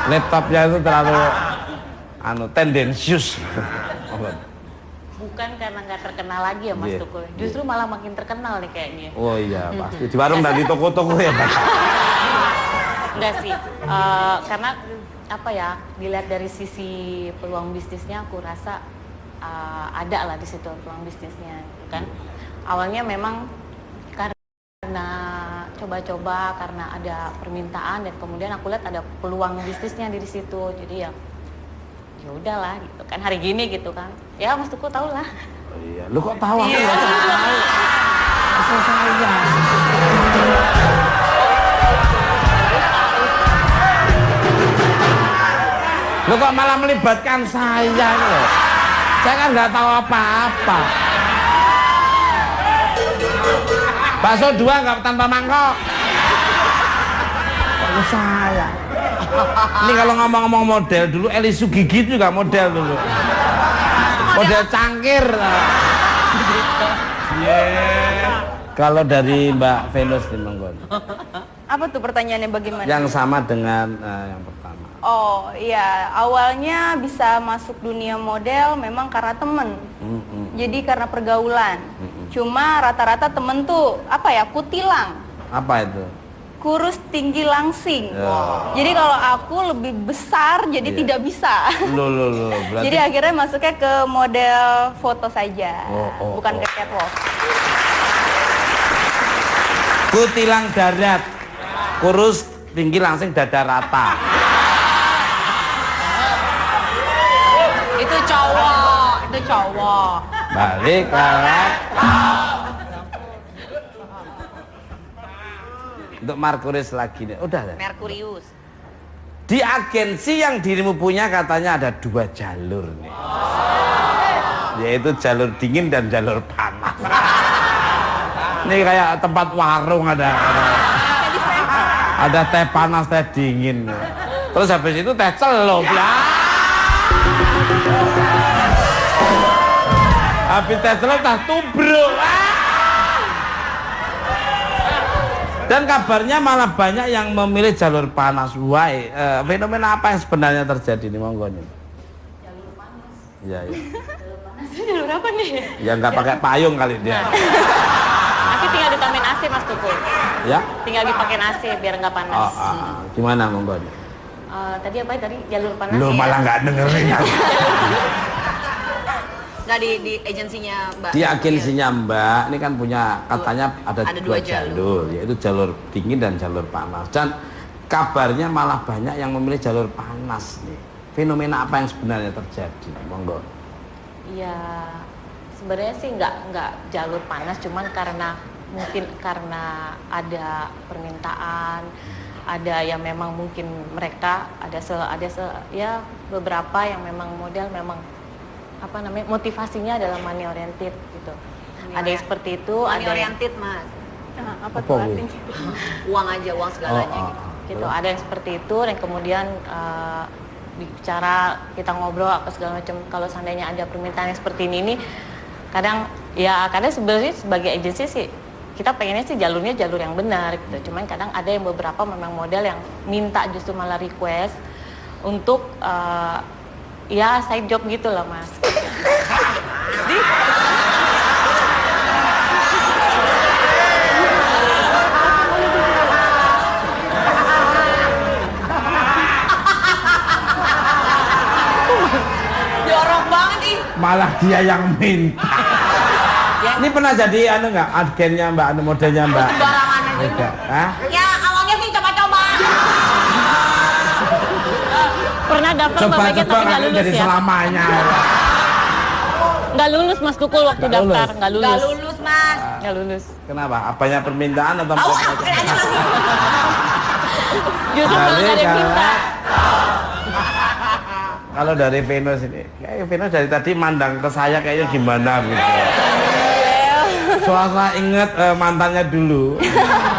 Laptopnya itu terlalu tendensius. Bukan karena nggak terkenal lagi ya Mas Yeah. Tukul, justru malah makin terkenal nih kayaknya. Oh iya pasti di warung dan di toko-toko ya Pak. Enggak sih, karena apa ya, dilihat dari sisi peluang bisnisnya, aku rasa ada lah di situ peluang bisnisnya, kan? Awalnya memang karena coba-coba, karena ada permintaan dan kemudian aku lihat ada peluang bisnisnya di situ, jadi ya udahlah gitu kan, hari gini gitu kan, ya Mas Tuku tahu lah. Oh iya, lu kok tahu? Aku nggak tahu. Asal saya. Lu kok malah melibatkan saya loh? Saya kan nggak tahu apa-apa. Bakso 2 nggak tanpa mangkok. Kok saya? Ini kalau ngomong-ngomong model dulu, Eli Sugigi juga model dulu. Model cangkir. Kalau dari Mbak Venus nih Monggo. Apa tuh pertanyaannya, bagaimana? Yang sama dengan yang pertama. Oh iya, awalnya bisa masuk dunia model memang karena temen. Jadi karena pergaulan. Cuma rata-rata temen tuh apa ya, kutilang. Apa itu? Kurus tinggi langsing. Ya. Jadi kalau aku lebih besar jadi tidak bisa. Loh. Berarti... Jadi akhirnya masuknya ke model foto saja, bukan ke catwalk. Kutilang darat, kurus tinggi langsing dada rata. Itu cowok. Balik karet. Untuk Merkurius lagi nih, udah deh. Merkurius. Di agensi yang dirimu punya katanya ada 2 jalur nih, yaitu jalur dingin dan jalur panas. Ini kayak tempat warung ada teh panas, teh dingin. Terus habis itu teh celup lah. Habis teh celup teh tubruk. Dan kabarnya malah banyak yang memilih jalur panas. Why? Fenomena apa yang sebenarnya terjadi nih, Monggo nih? Jalur panas. Iya. Jalur panas itu jalur apa nih? Ya nggak pakai payung kali dia. Tapi tinggal ditambahin AC Mas Tuku. Ya? Tinggal dipakein AC biar nggak panas. Gimana Monggo nih? Tadi apa tadi? Jalur panas. Lu malah nggak dengerin ya. Nggak di agensinya Mbak. Di agensinya Mbak, ini kan punya katanya ada 2 jalur, yaitu jalur dingin dan jalur panas. Dan kabarnya malah banyak yang memilih jalur panas nih. Fenomena apa yang sebenarnya terjadi, Monggo? Iya, sebenarnya sih nggak jalur panas, cuman mungkin karena ada permintaan, ada yang memang mungkin mereka ya beberapa yang memang model memang motivasinya adalah money oriented gitu. Ada yang seperti itu, Money ada oriented, Mas. Apa tuh artinya? Uang aja, uang segalanya gitu. Ada yang seperti itu dan kemudian bicara, kita ngobrol apa segala macam. Kalau seandainya ada permintaan yang seperti ini kadang sebenarnya sebagai agensi sih kita pengennya sih jalurnya jalur yang benar gitu. Cuman kadang ada yang beberapa memang model yang minta justru malah request untuk side job gitu loh Mas. Jorok banget ih. Malah dia yang minta. Ini pernah jadi nggak agennya Mbak, modelnya Mbak? Sembarangan aja. Enggak. Hah? Ya awalnya sih coba-coba. Pernah daftar Mbak tapi nggak lulus jadi ya? selamanya. Nggak lulus Mas Tukul waktu Nggak daftar, lulus. nggak Nggak lulus. lulus, Mas. Nggak lulus. Kenapa? Apanya permintaan atau Pakai aja lagi. Justru malah nggak ada yang minta. Kalau dari Venus ini, kayak Venus dari tadi mandang ke saya kayaknya gimana gitu. Soalnya inget mantannya dulu,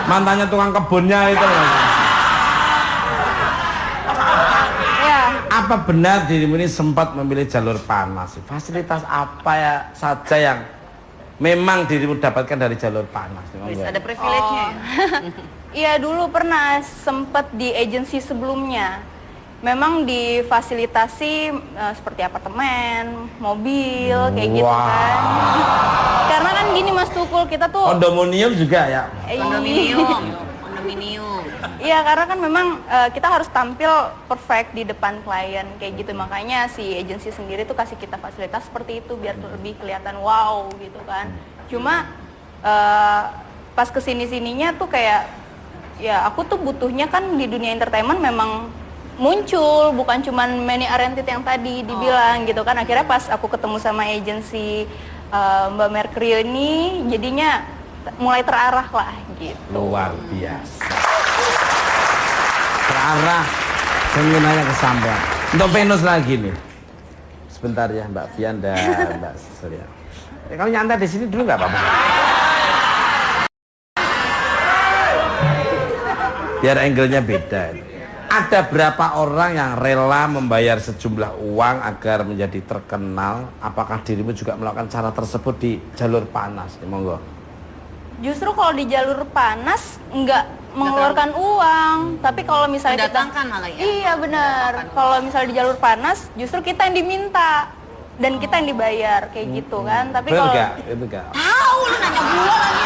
mantannya tukang kebunnya itu. Ya. Apa benar dirimu ini sempat memilih jalur panas? Fasilitas apa ya saja yang memang dirimu dapatkan dari jalur panas? Ada privilege-nya. Iya, dulu pernah sempat di agensi sebelumnya. Memang difasilitasi seperti apartemen, mobil, kayak gitu kan. Karena kan gini Mas Tukul, kita tuh Kondominium juga ya? Kondominium. aluminium. Iya, karena kan memang kita harus tampil perfect di depan klien kayak gitu. Makanya si agensi sendiri tuh kasih kita fasilitas seperti itu biar lebih kelihatan wow gitu kan. Cuma pas kesini-sininya tuh kayak ya aku tuh butuhnya kan di dunia entertainment memang muncul, bukan cuman money oriented yang tadi dibilang gitu kan. Akhirnya pas aku ketemu sama agensi Mbak Mercury ini jadinya mulai terarah lah gitu. Luar biasa. Terarah. Sebenarnya kesampaian. Untuk Venus lagi nih. Sebentar ya Mbak Fian dan Mbak Surya. Kamu nyantai di sini dulu nggak apa-apa? Biar angle-nya beda. Ada berapa orang yang rela membayar sejumlah uang agar menjadi terkenal? Apakah dirimu juga melakukan cara tersebut di jalur panas? Monggo. Justru kalau di jalur panas nggak mengeluarkan uang, tapi kalau misalnya mendatangkan malah ya. Iya benar. Kalau misalnya di jalur panas, justru kita yang diminta dan kita yang dibayar kayak gitu kan. Tapi kalau itu enggak. Tahu lu nanya gua lagi.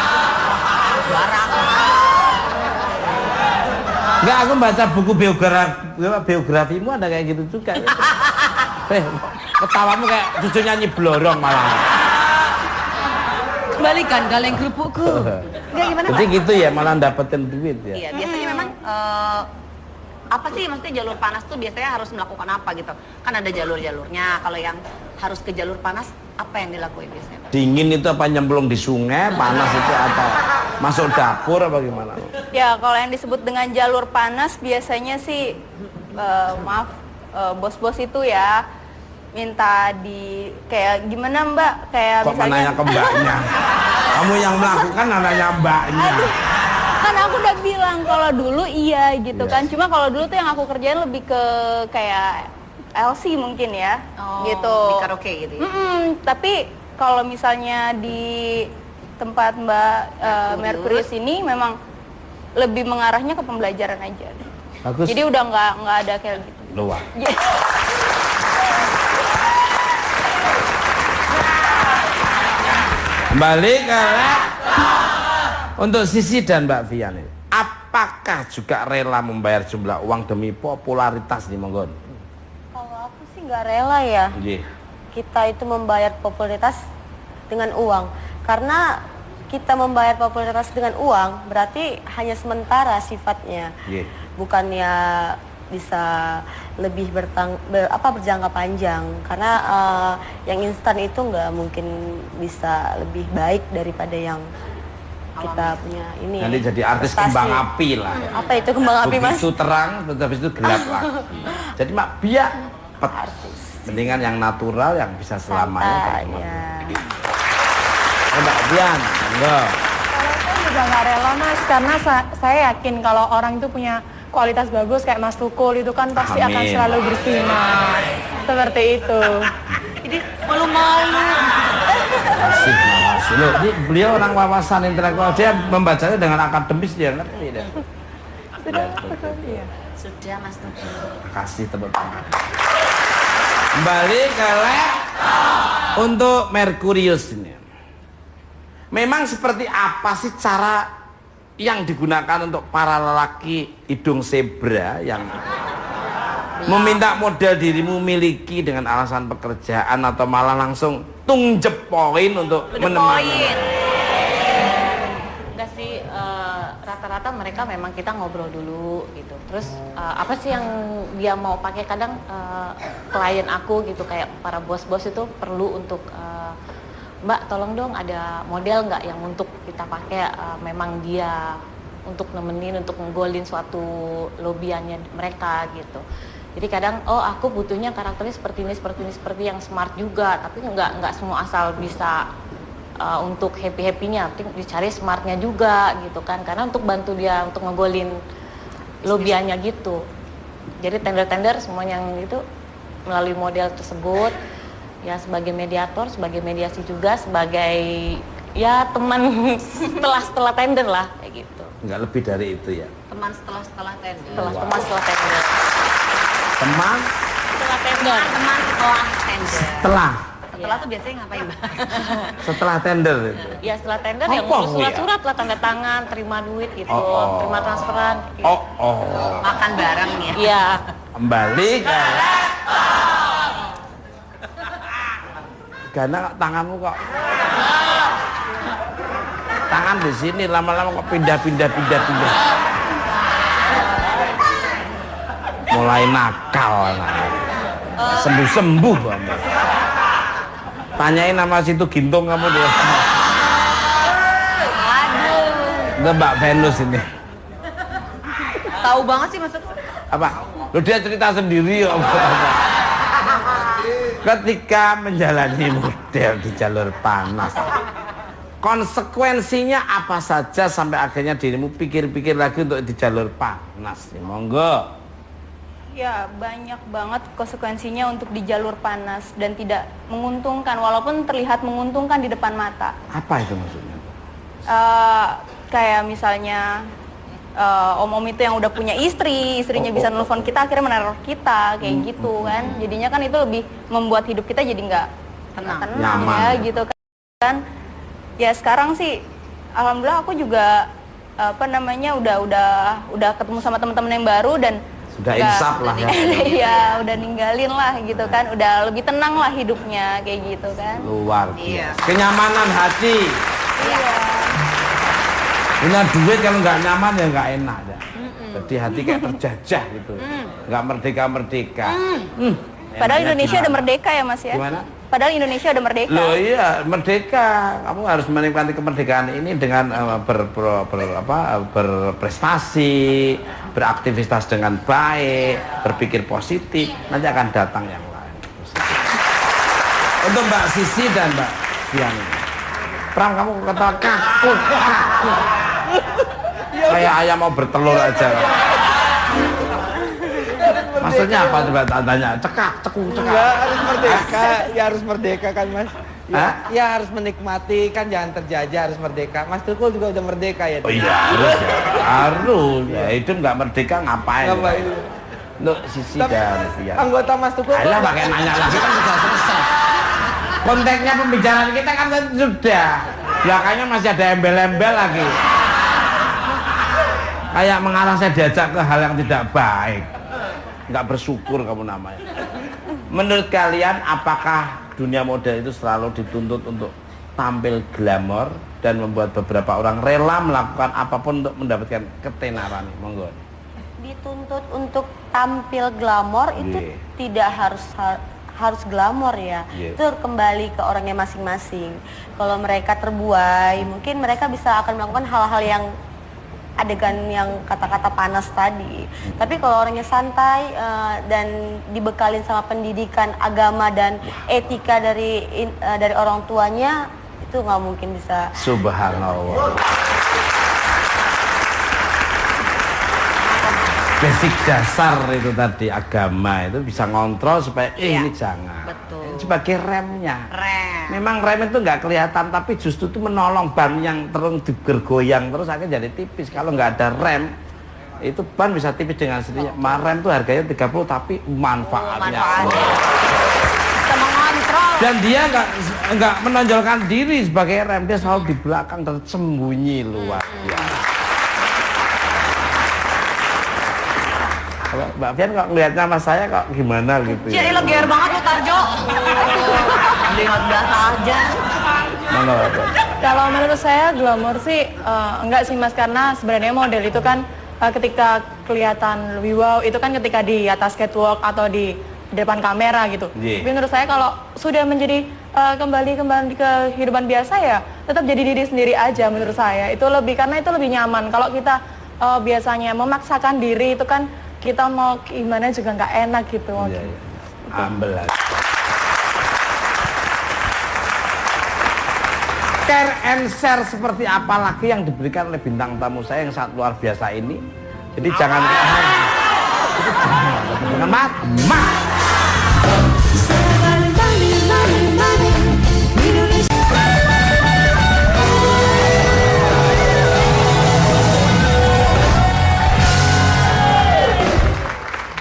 Barang. Enggak, aku baca buku biografimu ada kayak gitu juga. Ketawamu kayak cucu nyanyi blorong malah. Balikan kaleng kerupukku. Enggak gimana, Jadi Pak? gitu ya, malah dapetin duit ya. Iya, biasanya memang apa sih maksudnya jalur panas tuh biasanya harus melakukan apa gitu? Kan ada jalur-jalurnya. Kalau yang harus ke jalur panas, apa yang dilakukan biasanya, Pak? Dingin itu apa nyemplung di sungai, panas itu apa masuk dapur apa gimana? ya kalau yang disebut dengan jalur panas biasanya sih bos-bos itu ya minta di kayak gimana Mbak kayak Kok misalnya menanya ke mbaknya? Kamu yang melakukan nanya mbaknya. kan aku udah bilang kalau dulu iya gitu kan, cuma kalau dulu tuh yang aku kerjain lebih ke kayak LC mungkin ya gitu Di karaoke gitu ya? tapi kalau misalnya di tempat Mbak Mercury ini memang lebih mengarahnya ke pembelajaran aja. Bagus. Jadi udah nggak ada kayak gitu. Luar. Kembali ke untuk Sisi dan Mbak Fian ini, apakah juga rela membayar jumlah uang demi popularitas nih monggo? Kalau aku sih nggak rela ya. Kita itu membayar popularitas dengan uang. Karena kita membayar popularitas dengan uang berarti hanya sementara sifatnya. Bukannya bisa lebih berjangka panjang. Karena yang instan itu nggak mungkin bisa lebih baik daripada yang kita punya ini. Nanti jadi artis prestasi. kembang api lah ya. Apa itu kembang api, Mas? Begitu terang, habis itu gelap lagi. Jadi mak biak mendingan yang natural yang bisa selamanya. Mbak Dian, enggak. Kalau saya juga nggak rela Mas, karena saya yakin kalau orang itu punya kualitas bagus kayak Mas Tukul itu kan pasti akan selalu bersinar. Seperti itu. Jadi malu-malu. Makasih. Loh, ini beliau orang wawasan intelektual, dia membacanya dengan akademis dia ngerti deh. Sudah Mas Tukul. Makasih tepuk tangan. Kembali ke untuk Merkurius ini. Memang seperti apa sih cara yang digunakan untuk para lelaki hidung zebra yang meminta model dirimu miliki dengan alasan pekerjaan atau malah langsung tungjep poin untuk menemani? Enggak sih, rata-rata mereka memang kita ngobrol dulu gitu. Terus apa sih yang dia mau pakai, kadang klien aku gitu kayak para bos-bos itu perlu untuk Mbak tolong dong ada model nggak yang untuk kita pakai, memang dia untuk nemenin, untuk nggolin suatu lobiannya mereka gitu. Jadi kadang aku butuhnya karakternya seperti ini, seperti yang smart juga, tapi nggak semua asal bisa untuk happy-happynya, dicari smartnya juga gitu kan, karena untuk bantu dia untuk ngegolin lobiannya gitu. Jadi tender-tender semuanya yang itu melalui model tersebut. Ya sebagai mediator, sebagai mediasi juga, sebagai ya teman setelah tender lah kayak gitu. Enggak lebih dari itu ya. Teman setelah tender. Teman setelah tender. Teman Setelah tender. Teman setelah tender. setelah Setelah tuh biasanya ngapain, Mbak? Setelah tender itu. Ya setelah tender Apa ya ngurus ya? surat-surat lah, tanda tangan, terima duit gitu, Oh. terima transferan. Gitu. Makan bareng ya. Iya. Kembali ke Gana tanganmu kok. Tangan di sini lama-lama kok pindah. Mulai nakal anaknya. Sembuh-sembuh kamu. Tanyain nama situ Gintung kamu dia. Aduh. Itu Mbak Venus ini. Tahu banget sih maksudku. Apa? Loh dia cerita sendiri kok. Ketika menjalani model di jalur panas, konsekuensinya apa saja sampai akhirnya dirimu pikir-pikir lagi untuk di jalur panas? Monggo. Ya, banyak banget konsekuensinya untuk di jalur panas dan tidak menguntungkan, walaupun terlihat menguntungkan di depan mata. Apa itu maksudnya? Kayak misalnya om-om itu yang udah punya istrinya bisa nelfon kita, akhirnya meneror kita, kayak gitu kan. Jadinya kan itu lebih membuat hidup kita jadi nggak tenang Nyaman, ya, ya. gitu kan. Ya sekarang sih, alhamdulillah aku juga udah ketemu sama teman-teman yang baru dan Sudah insaf lah ya. Iya, udah ninggalin lah gitu kan, udah lebih tenang lah hidupnya kayak gitu kan. Luar biasa. Kenyamanan hati. Iya. Punya duit kalau nggak nyaman ya nggak enak ya. Jadi hati kayak terjajah gitu. Nggak merdeka. Padahal Indonesia udah merdeka ya Mas ya. Gimana? Padahal Indonesia udah merdeka. Loh iya, merdeka. Kamu harus menikmati kemerdekaan ini dengan berprestasi, beraktivitas dengan baik, berpikir positif. Nanti akan datang yang lain. Untuk Mbak Sisi dan Mbak Fiani. Pram, kamu kata kaku. Kayak ayam mau bertelur aja. Maksudnya apa coba tanya? Cekak. Enggak, harus merdeka. Ya harus merdeka kan Mas. Ya harus menikmati, kan jangan terjajah, harus merdeka. Mas Tukul juga udah merdeka ya. Oh iya, harus. Ya hidup nggak merdeka ngapain? Loh, Sisi dan Fiani. Anggota Mas Tukul. Alah, pakai nanya lagi kan sudah selesai. Konteksnya pembicaraan kita kan sudah. Belakangnya masih ada embel-embel lagi. Kayak mengarah saya diajak ke hal yang tidak baik. Nggak bersyukur kamu namanya. Menurut kalian apakah dunia model itu selalu dituntut untuk tampil glamor dan membuat beberapa orang rela melakukan apapun untuk mendapatkan ketenaran? Monggo. Dituntut untuk tampil glamor itu tidak harus glamor ya. Itu kembali ke orangnya masing-masing. Kalau mereka terbuai, mungkin mereka bisa akan melakukan hal-hal yang adegan yang kata-kata panas tadi. Tapi kalau orangnya santai dan dibekalin sama pendidikan agama dan etika dari orang tuanya, itu nggak mungkin bisa. Subhanallah. Basic dasar itu tadi agama itu bisa ngontrol supaya ini jangan. Betul. Sebagai remnya. Rem. Memang rem itu nggak kelihatan tapi justru itu menolong ban yang terus bergoyang terus akhirnya jadi tipis. Kalau nggak ada rem itu ban bisa tipis dengan sendirinya. Rem itu harganya 30 tapi manfaatnya. Bisa mengontrol. Dan dia nggak menonjolkan diri sebagai rem, dia selalu di belakang tersembunyi luar biasa. Mbak Fian kok ngelihatnya sama saya kok gimana gitu Ya elah gear banget lu Tarjo. Lihat biasa aja. Kalau menurut saya glamor sih enggak sih Mas, karena sebenarnya model itu kan ketika kelihatan lebih wow itu kan ketika di atas catwalk atau di depan kamera gitu. Tapi menurut saya kalau sudah menjadi kembali ke kehidupan biasa ya tetap jadi diri sendiri aja menurut saya. Itu lebih karena itu lebih nyaman. Kalau kita biasanya memaksakan diri itu kan kita mau gimana juga nggak enak gitu. Ambil aja. Care and share seperti apa lagi yang diberikan oleh bintang tamu saya yang sangat luar biasa ini. Jadi jangan dengan mat.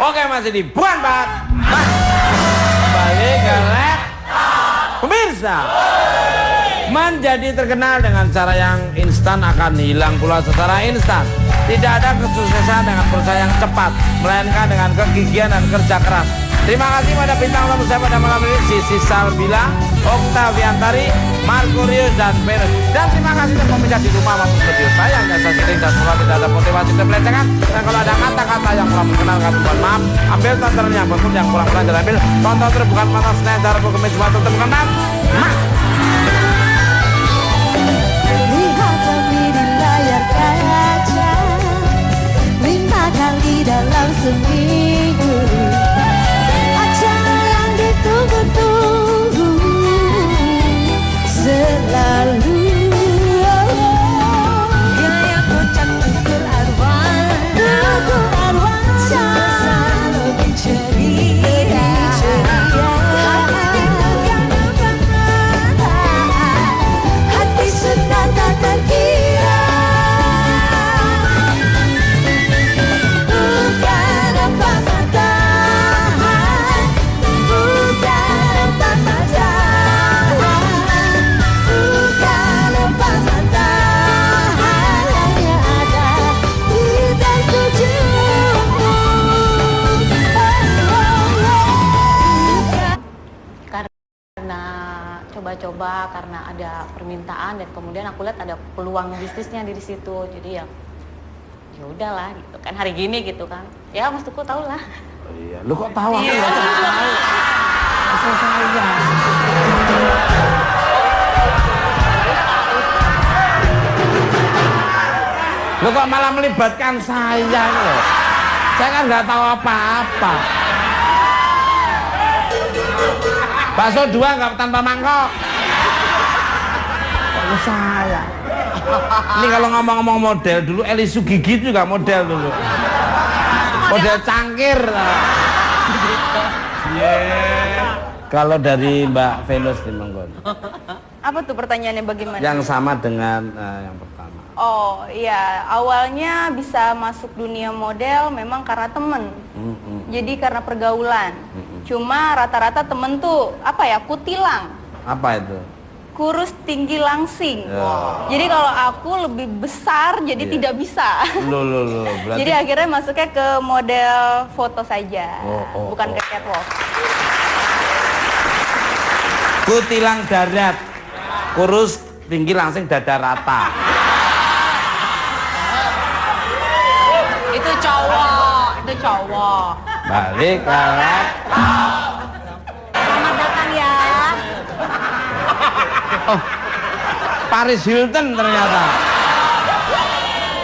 Oke, masih di bukan Pak. Kembali ke laptop. bisa. Menjadi terkenal dengan cara yang instan akan hilang pula secara instan. Tidak ada kesuksesan dengan proses yang cepat, melainkan dengan kegigihan dan kerja keras. Terima kasih pada bintang tamu saya pada malam ini, Sisi Salbila, Oktaviantari, Markurius dan Venus. Dan terima kasih untuk pemirsa di rumah maupun studio saya yang jasa sering dan semoga tidak ada motivasi dan pelecehan. Dan kalau ada kata-kata yang kurang berkenan kami mohon maaf. Ambil tontonan yang bagus, yang kurang belajar ambil. Tonton terus bukan mata Senin cara Kemis Jumat tetap berkenan. Lihat kami di layar kaca 5 kali dalam seminggu. Acara yang ditunggu-tunggu selalu. Gaya kocak tutur arwana selalu ceria. Hati senang tak terkira. Bukan empat mata, bukan empat mata, bukan empat mata, hanya ada kita sejumu. Karena coba-coba, karena ada permintaan dan kemudian aku lihat ada peluang bisnisnya di situ. Jadi ya udahlah gitu kan, hari gini gitu kan. Ya Mas Tuku tau lah. Oh iya, lu kok tahu? Aku nggak tahu. Asal saya. Lu kok malah melibatkan saya loh? Saya kan nggak tahu apa-apa. Bakso 2 nggak tanpa mangkok. Kok saya? Ini kalau ngomong-ngomong model dulu, Eli Sugigi juga model dulu. Model cangkir. Kalau dari Mbak Venus nih Manggon. Apa tuh pertanyaannya bagaimana? Yang sama dengan yang pertama. Oh iya, awalnya bisa masuk dunia model memang karena temen. Jadi karena pergaulan. Cuma rata-rata temen tuh apa ya, kutilang. Apa itu? Kurus tinggi langsing. Jadi kalau aku lebih besar jadi tidak bisa. Loh. Berarti... Jadi akhirnya masuknya ke model foto saja, bukan ke catwalk. Kutilang darat, kurus tinggi langsing dada rata. Itu cowok. Balik ke Selamat datang ya. Oh, Paris Hilton ternyata.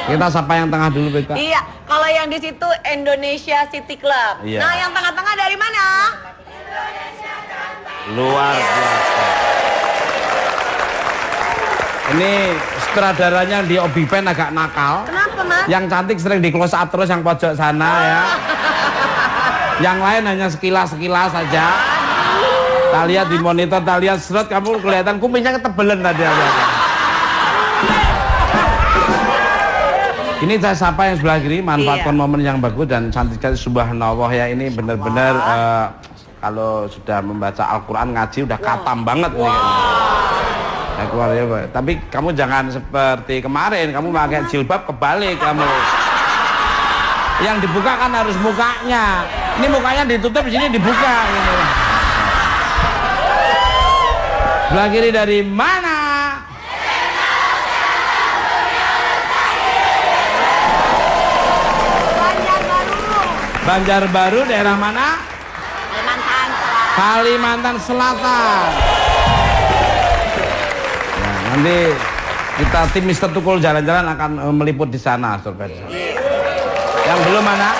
Kita sapa yang tengah dulu, Beka. Iya, kalau yang di situ Indonesia City Club. Iya. Nah, yang tengah-tengah dari mana? Luar biasa. Ini sutradaranya di Obipen agak nakal. Kenapa, Mas? Yang cantik sering di close up terus yang pojok sana ya. Yang lain hanya sekilas-sekilas saja. Kita lihat di monitor, kita lihat slot, kamu kelihatan kupingnya ketebelan tadi. Ini saya sapa yang sebelah kiri, manfaatkan momen yang bagus dan cantik sekali, subhanallah ya, ini benar-benar kalau sudah membaca Al-Quran ngaji udah katam banget nih kayaknya. Keluar ya, Pak. Tapi kamu jangan seperti kemarin, kamu pakai jilbab kebalik kamu. Yang dibuka kan harus mukanya. Ini mukanya ditutup, di sini dibuka gitu. Sebelah kiri dari mana? Banjarbaru, daerah mana? Kalimantan Selatan. Nah, nanti kita tim Mister Tukul jalan-jalan akan meliput di sana, Sobat. Yang belum mana?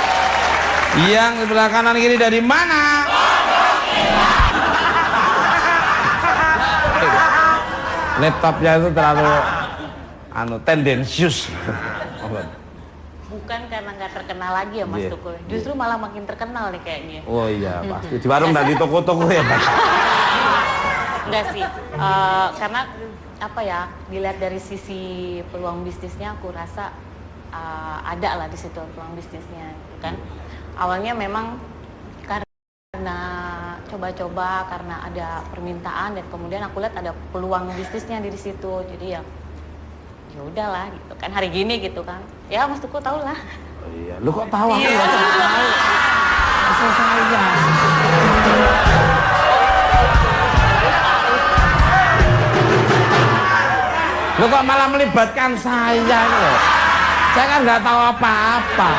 Yang sebelah kanan kiri dari mana? Laptopnya itu terlalu tendensius. Bukan karena nggak terkenal lagi ya Mas Tukul, justru malah makin terkenal nih kayaknya. Oh iya, pasti di warung dan di toko-toko ya Pak. Enggak sih, karena apa ya, dilihat dari sisi peluang bisnisnya aku rasa ada lah di situ peluang bisnisnya kan. Awalnya memang karena coba-coba karena ada permintaan dan kemudian aku lihat ada peluang bisnisnya di situ. Jadi ya udahlah gitu kan, hari gini gitu kan. Ya Mas Tuku tahu lah. Oh iya, lu kok tahu aku nggak tahu. Asal saya. Lu kok malah melibatkan saya loh. Saya kan nggak tahu apa-apa.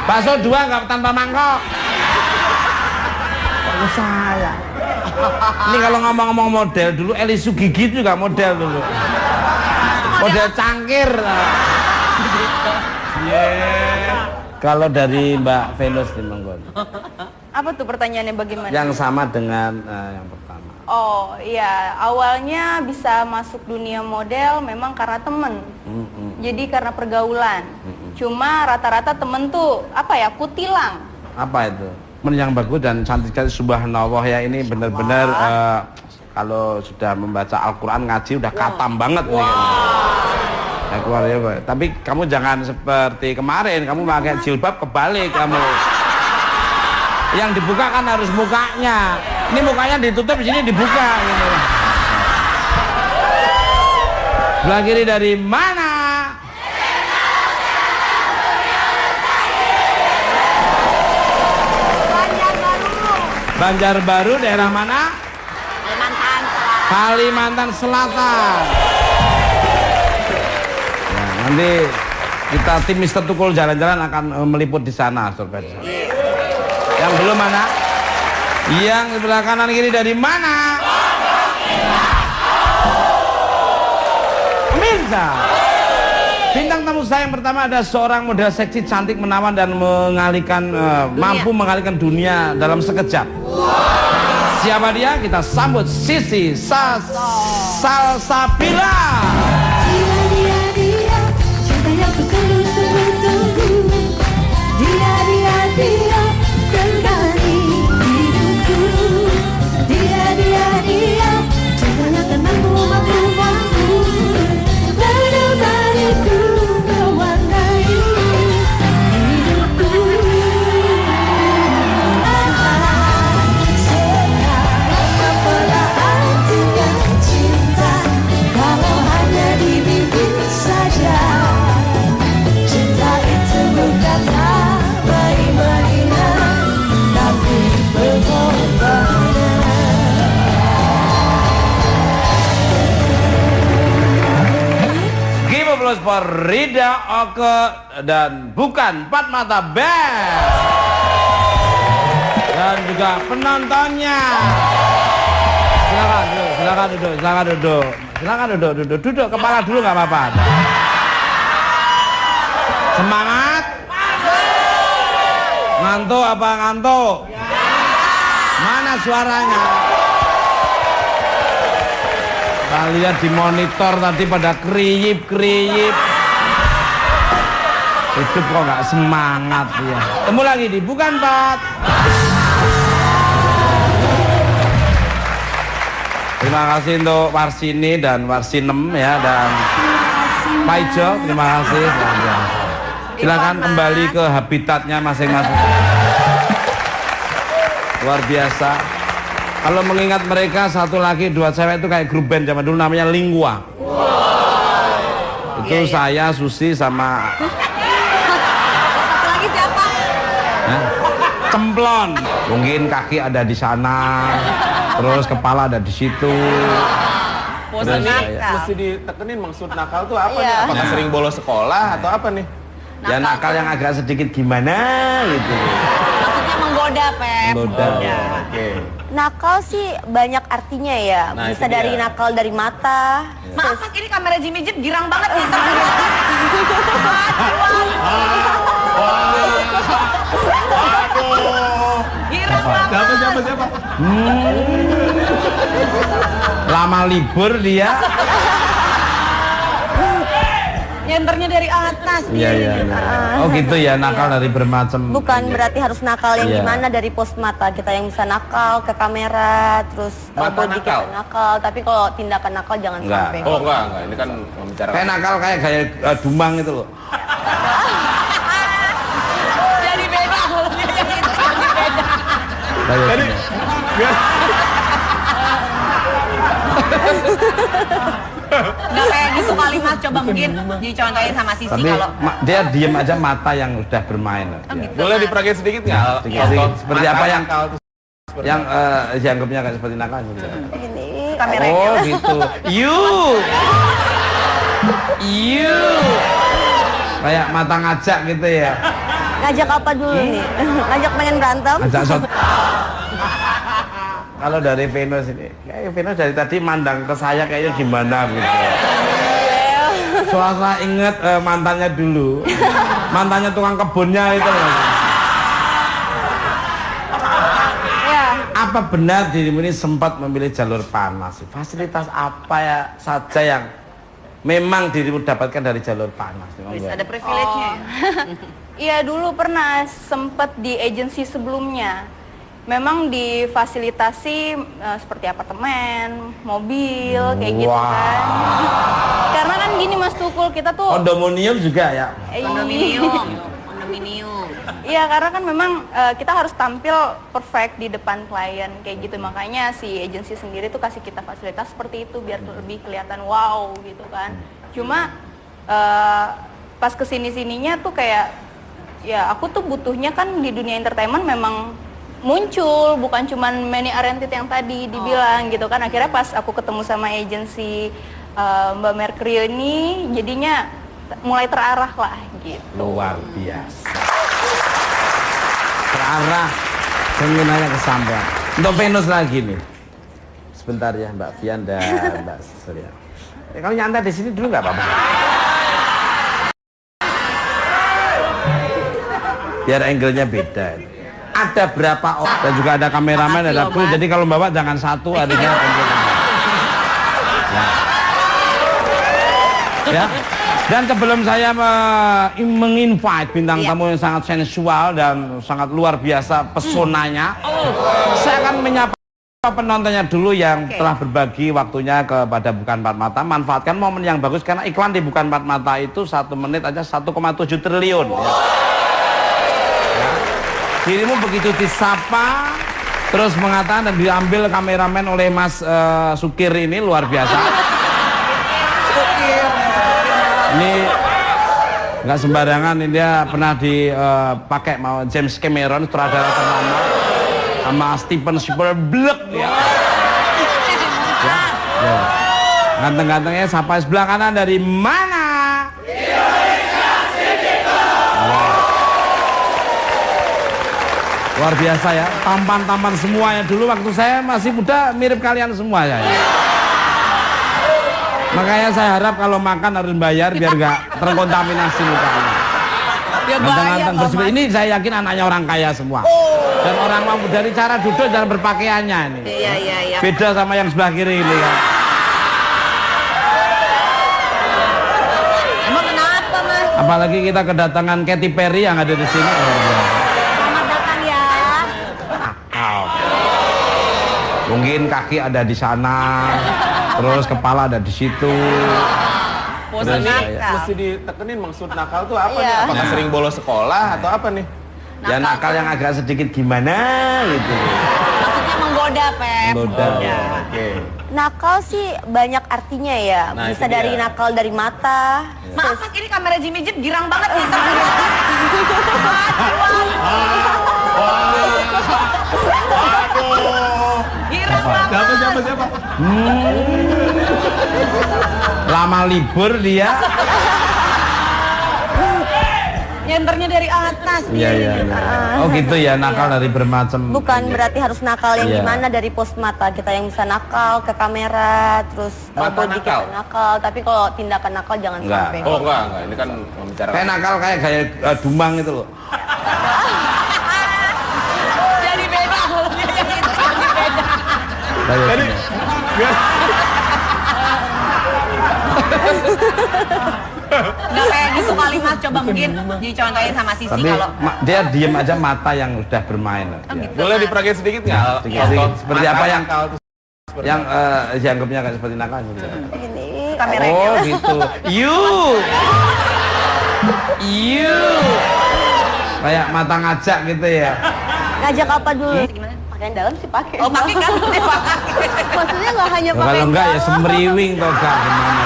Bakso 2 nggak tanpa mangkok. Kok saya? Ini kalau ngomong-ngomong model dulu, Eli Sugigi juga model dulu. Model cangkir. Kalau dari Mbak Venus nih Manggon. Apa tuh pertanyaannya bagaimana? Yang sama dengan yang pertama. Oh iya, awalnya bisa masuk dunia model memang karena temen. Jadi karena pergaulan. Cuma rata-rata temen tuh apa ya, kutilang. Apa itu? Men yang bagus dan cantik sekali, subhanallah ya, ini benar-benar kalau sudah membaca Al-Quran ngaji udah katam banget nih ya, keluar ya, Pak. Tapi kamu jangan seperti kemarin, kamu pakai jilbab kebalik kamu. Yang dibuka kan harus mukanya. Ini mukanya ditutup, di sini dibuka gitu. Sebelah kiri dari mana? Banjarbaru, daerah mana? Kalimantan Selatan. Ya, nanti kita tim Mister Tukul jalan-jalan akan meliput di sana, sobat. Yang belum mana? Yang sebelah kanan kiri dari mana? Pemirsa, bintang tamu saya yang pertama ada seorang model seksi, cantik, menawan dan mengalihkan mampu mengalihkan dunia dalam sekejap. Siapa dia? Kita sambut Sissy Salsabila. Dia, cinta yang ku tunggu-tunggu. Dia, tekani hidupku. Dia, cinta yang kan mampu menemaniku mewarnai hidupku. Sekarang apalah artinya cinta kalau hanya dimimpi saja. Cinta itu bukanlah main-mainan, tapi pengorbanan. Give a applause for Rida Oke dan bukan Empat Mata Band. Dan juga penontonnya. Silakan duduk, kepala dulu nggak apa-apa. Semangat. Ngantuk apa ngantuk? Mana suaranya? Kalian di monitor tadi pada kriyip. Hidup kok nggak semangat ya. Temu lagi di bukan Pat. Terima kasih untuk Warsini dan Warsinem ya, dan Pak Ijo, terima kasih. Silakan kembali ke habitatnya masing-masing. Luar biasa. Kalau mengingat mereka, satu laki dua cewek itu kayak grup band zaman dulu namanya Lingua. Itu saya, Susi sama Satu lagi siapa? Cemplon. Mungkin kaki ada di sana, terus kepala ada di situ. Terus mesti ditekenin maksud nakal tuh apa nih? Apakah sering bolos sekolah atau apa nih? Ya nakal yang agak sedikit gimana gitu. Maksudnya menggoda, Pep. Menggoda. Oke. Nakal sih banyak artinya ya. Nah, Bisa itu dari dia. nakal dari mata. Maaf Mas, ini kamera Jimmy Jeep girang banget nih. Girang banget. Siapa? Lama libur dia. Nyenternya dari atas. Iya. Oh gitu ya, nakal dari bermacam. Bukan berarti harus nakal yang Iya. gimana dari post mata. Kita yang bisa nakal ke kamera, terus Mata body nakal? kita nakal. Tapi kalau tindakan nakal jangan Enggak. sampai. Oh enggak. Ini kan membicarakan. Kayak nakal kayak gaya Dumang itu loh. Jadi beda kalau dia yang itu. Jadi Nggak kayak gitu kali Mas, coba mungkin dicontohin sama Sisi Tapi kalau dia diem aja mata yang udah bermain. Dia. gitu, boleh Mas. diperagain sedikit nggak? Sedikit. Seperti apa yang seperti yang dianggapnya kayak seperti nakal gitu. Ini kameranya. Oh gitu. You. Kayak mata ngajak gitu ya. ngajak apa dulu nih? Ngajak pengen berantem? Ngajak shot. Kalau dari Venus ini, kayak Venus dari tadi mandang ke saya kayaknya gimana gitu. Soalnya inget mantannya dulu, mantannya tukang kebunnya itu. Ya. Apa benar dirimu ini sempat memilih jalur panas? Fasilitas apa ya saja yang memang dirimu dapatkan dari jalur panas? Wis, ada privilege-nya. Iya dulu pernah sempet di agensi sebelumnya. Memang difasilitasi seperti apartemen, mobil, kayak gitu kan. Karena kan gini Mas Tukul, kita tuh kondominium juga ya? Kondominium. Iya, karena kan memang kita harus tampil perfect di depan klien kayak gitu. Makanya si agensi sendiri tuh kasih kita fasilitas seperti itu biar lebih kelihatan wow gitu kan. Cuma pas kesini-sininya tuh kayak ya aku tuh butuhnya kan di dunia entertainment memang muncul, bukan cuman money oriented yang tadi dibilang gitu kan. Akhirnya pas aku ketemu sama agensi Mbak Mercury ini jadinya mulai terarah lah gitu. Luar biasa. Terarah, sebenarnya kesampaian. Untuk Venus lagi nih. Sebentar ya Mbak Fian dan Mbak Surya. Kalau nyantai di sini dulu nggak apa-apa. Biar angle-nya beda. Ada berapa orang dan juga ada kameramen, ada kru. Jadi kalau bawa jangan satu, adanya ya. Dan sebelum saya menginvite bintang tamu yang sangat sensual dan sangat luar biasa pesonanya, saya akan menyapa penontonnya dulu yang telah berbagi waktunya kepada Bukan Empat Mata. Manfaatkan momen yang bagus karena iklan di Bukan Empat Mata itu 1 menit aja 1,7 triliun. Ya. Dirimu begitu disapa, terus mengatakan dan diambil kameramen oleh Mas Sukir ini luar biasa. Ini nggak sembarangan, ini dia pernah dipakai mau James Cameron, sutradara ternama, sama Steven Spielberg ya. Ya. Ganteng-gantengnya sapa sebelah kanan dari mana? Luar biasa ya, tampan-tampan semuanya. Dulu waktu saya masih muda mirip kalian semua ya. Makanya saya harap kalau makan harus bayar biar nggak terkontaminasi mukanya. Ganteng-ganteng bersih. Ini saya yakin anaknya orang kaya semua. Dan orang mampu dari cara duduk dan berpakaiannya ini. Iya. Beda sama yang sebelah kiri ini kan. Emang kenapa Mas? Apalagi kita kedatangan Katy Perry yang ada di sini. Selamat datang ya. Mungkin kaki ada di sana, terus kepala ada di situ. Terus mesti ditekenin maksud nakal tuh apa nih? Apakah sering bolos sekolah atau apa nih? Ya nakal yang agak sedikit gimana gitu. Maksudnya menggoda, Pep. Menggoda. Oke. Nakal sih banyak artinya ya. Nah, Bisa itu dari dia. nakal dari mata. Maaf Mas, ini kamera Jimmy Jeep girang banget nih. Girang banget. Siapa? Lama libur dia. Nyenternya dari atas. Iya. Oh gitu ya, nakal dari bermacam. Bukan berarti harus nakal yang Iya. gimana dari post mata. Kita yang bisa nakal ke kamera, terus Mata body nakal? kita nakal. Tapi kalau tindakan nakal jangan Enggak. sampai. Oh enggak. Ini kan membicarakan. Kayak nakal kayak gaya Dumang itu loh. Jadi beda. Jadi beda. Jadi Nggak kayak gitu kali Mas, coba mungkin dicontohin sama Sisi Tapi kalau dia diem aja mata yang udah bermain. Dia. boleh diperagain sedikit nggak? Sedikit. Seperti apa yang seperti yang dianggapnya kayak seperti nakal gitu. Ini kameranya. Oh gitu. You. Kayak mata ngajak gitu ya. ngajak apa dulu? Pakaian dalam sih pakai. Oh, pakai kan? Maksudnya nggak hanya pakai. Kalau enggak ya semeriwing toga gimana?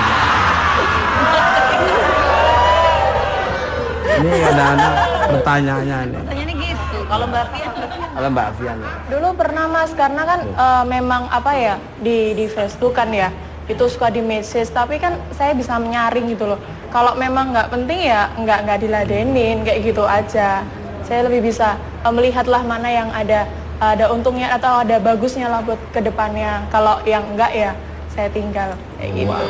Ini kadang-kadang pertanyaannya ini. Pertanyaannya gitu. Kalau Mbak Fian? Kalau Mbak Fian ya. Dulu pernah Mas, karena kan memang apa ya di Facebook kan ya itu suka di message, tapi kan saya bisa menyaring gitu loh. Kalau memang nggak penting ya nggak diladenin kayak gitu aja. Saya lebih bisa melihatlah mana yang ada untungnya atau ada bagusnya lah buat kedepannya. Kalau yang enggak ya saya tinggal kayak gitu.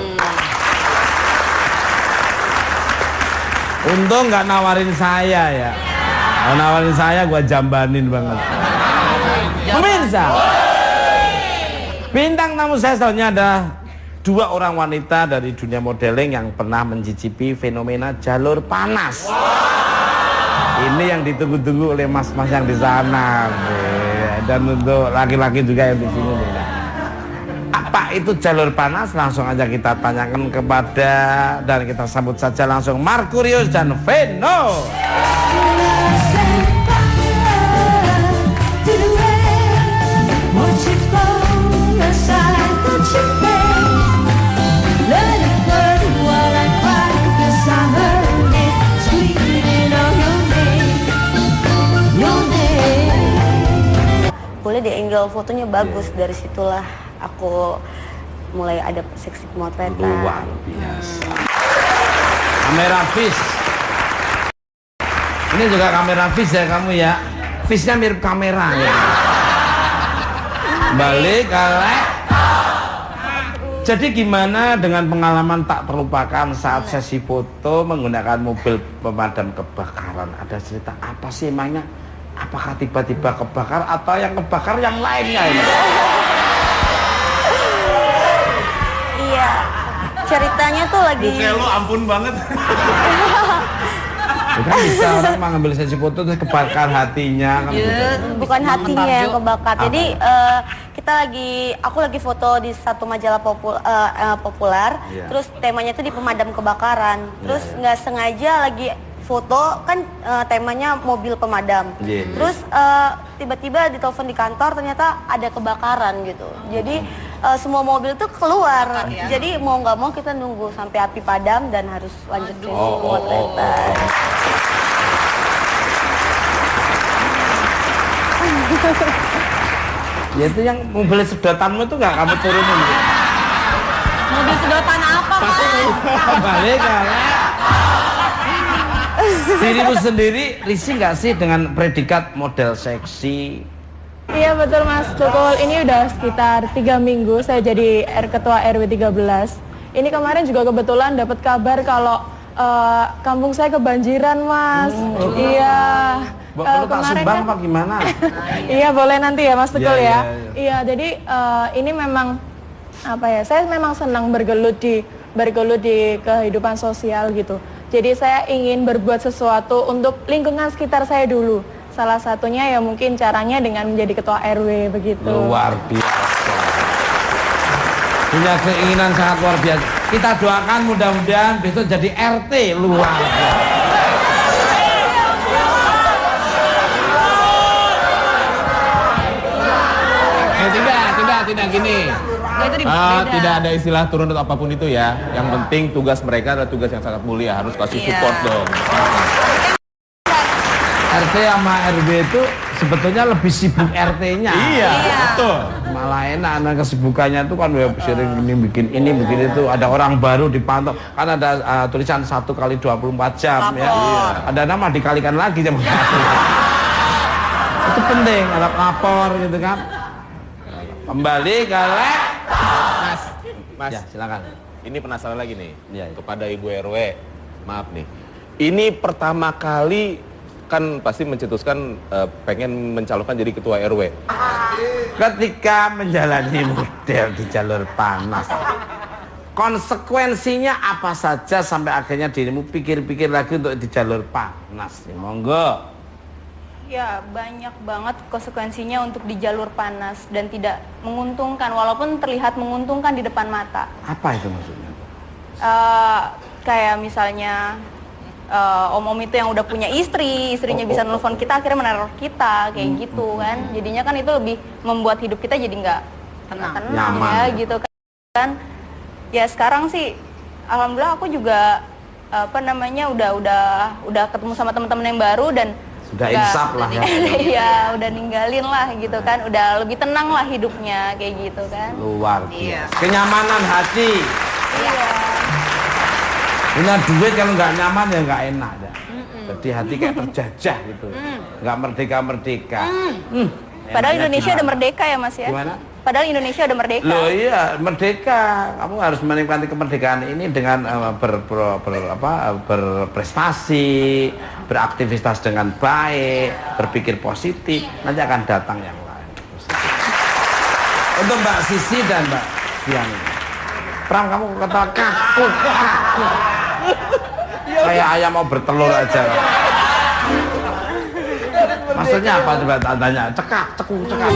Untung nggak nawarin saya ya. Kalau nawarin saya gua jambanin banget. Pemirsa, bintang tamu saya selanjutnya ada dua orang wanita dari dunia modeling yang pernah mencicipi fenomena jalur panas. Ini yang ditunggu-tunggu oleh mas-mas yang di sana. Dan untuk laki-laki juga yang di sini. Apa itu jalur panas? Langsung aja kita tanyakan kepada dan kita sambut saja langsung Markurius dan Veno. Boleh di angle fotonya bagus, dari situlah aku mulai ada seksi pemotretan. Luar biasa. Kamera fish. Ini juga kamera fish ya kamu ya. Fishnya mirip kamera ya. Balik kalek. Jadi gimana dengan pengalaman tak terlupakan saat sesi foto menggunakan mobil pemadam kebakaran? Ada cerita apa sih emangnya? Apakah tiba-tiba kebakar atau yang kebakar yang lainnya ini? Iya, ceritanya tuh lagi. Muka lu ampun banget. Bukan bisa orang mengambil sesi foto terus kebakar hatinya kan? Bukan hatinya yang kebakar. Jadi aku lagi foto di satu majalah populer. Terus temanya tuh di pemadam kebakaran. Terus nggak sengaja lagi foto kan temanya mobil pemadam. Terus tiba-tiba ditelepon di kantor ternyata ada kebakaran gitu. Jadi semua mobil tuh keluar. Jadi mau nggak mau kita nunggu sampai api padam dan harus lanjut sesi pemotretan. Ya itu yang mobil sedotanmu itu nggak kamu turunin? Mobil sedotan apa Pak? Balik kalek. Dirimu sendiri risih nggak sih dengan predikat model seksi? Iya betul Mas Tukul, ini udah sekitar 3 minggu saya jadi ketua RW 13. Ini kemarin juga kebetulan dapat kabar kalau kampung saya kebanjiran Mas. Iya. Perlu tak sumbang apa gimana? Iya boleh nanti ya Mas Tukul ya. Iya jadi ini memang apa ya? Saya memang senang bergelut di kehidupan sosial gitu. Jadi saya ingin berbuat sesuatu untuk lingkungan sekitar saya dulu. Salah satunya ya mungkin caranya dengan menjadi ketua RW begitu. Luar biasa. Punya keinginan sangat luar biasa. Kita doakan mudah-mudahan besok jadi RT luar biasa. Tidak gini. Tidak ada istilah turun atau apapun itu ya. Yang penting tugas mereka adalah tugas yang sangat mulia, harus kasih support dong. RT sama RW itu sebetulnya lebih sibuk RT-nya. Iya, betul. Malah enak, anak kesibukannya itu kan sering ini bikin itu. Ada orang baru dipantau. Kan ada tulisan 1 kali 24 jam ya. Ada nama dikalikan lagi jam. Itu penting, ada lapor gitu kan. Kembali kalek. Mas, Ya, silakan. ini penasaran lagi nih kepada Ibu RW. Maaf nih. Ini pertama kali kan pasti mencetuskan pengen mencalonkan jadi ketua RW. Ketika menjalani model di jalur panas, konsekuensinya apa saja sampai akhirnya dirimu pikir-pikir lagi untuk di jalur panas? Ya, monggo. Ya, banyak banget konsekuensinya untuk di jalur panas dan tidak menguntungkan, walaupun terlihat menguntungkan di depan mata. Apa itu maksudnya? Kayak misalnya om-om itu yang udah punya istri, istrinya bisa nelfon kita, akhirnya meneror kita kayak gitu kan. Jadinya kan itu lebih membuat hidup kita jadi nggak tenang ya gitu kan. Ya sekarang sih alhamdulillah aku juga apa namanya udah ketemu sama teman-teman yang baru dan sudah insaf lah ya. Iya, udah ninggalin lah gitu kan, udah lebih tenang lah hidupnya kayak gitu kan. Luar biasa. Kenyamanan hati. Iya. Punya duit kalau nggak nyaman ya nggak enak ya. Jadi hati kayak terjajah gitu, nggak merdeka. Padahal Indonesia udah merdeka ya Mas ya. Gimana? Padahal Indonesia udah merdeka. Loh iya, merdeka. Kamu harus menikmati kemerdekaan ini dengan berprestasi, beraktivitas dengan baik, berpikir positif. Nanti akan datang yang lain. Untuk Mbak Sisi dan Mbak Fiani. Pram, kamu ketawa kaku. Kayak ayam mau bertelur aja. Maksudnya apa coba tanya? Cekak, cekung, cekak.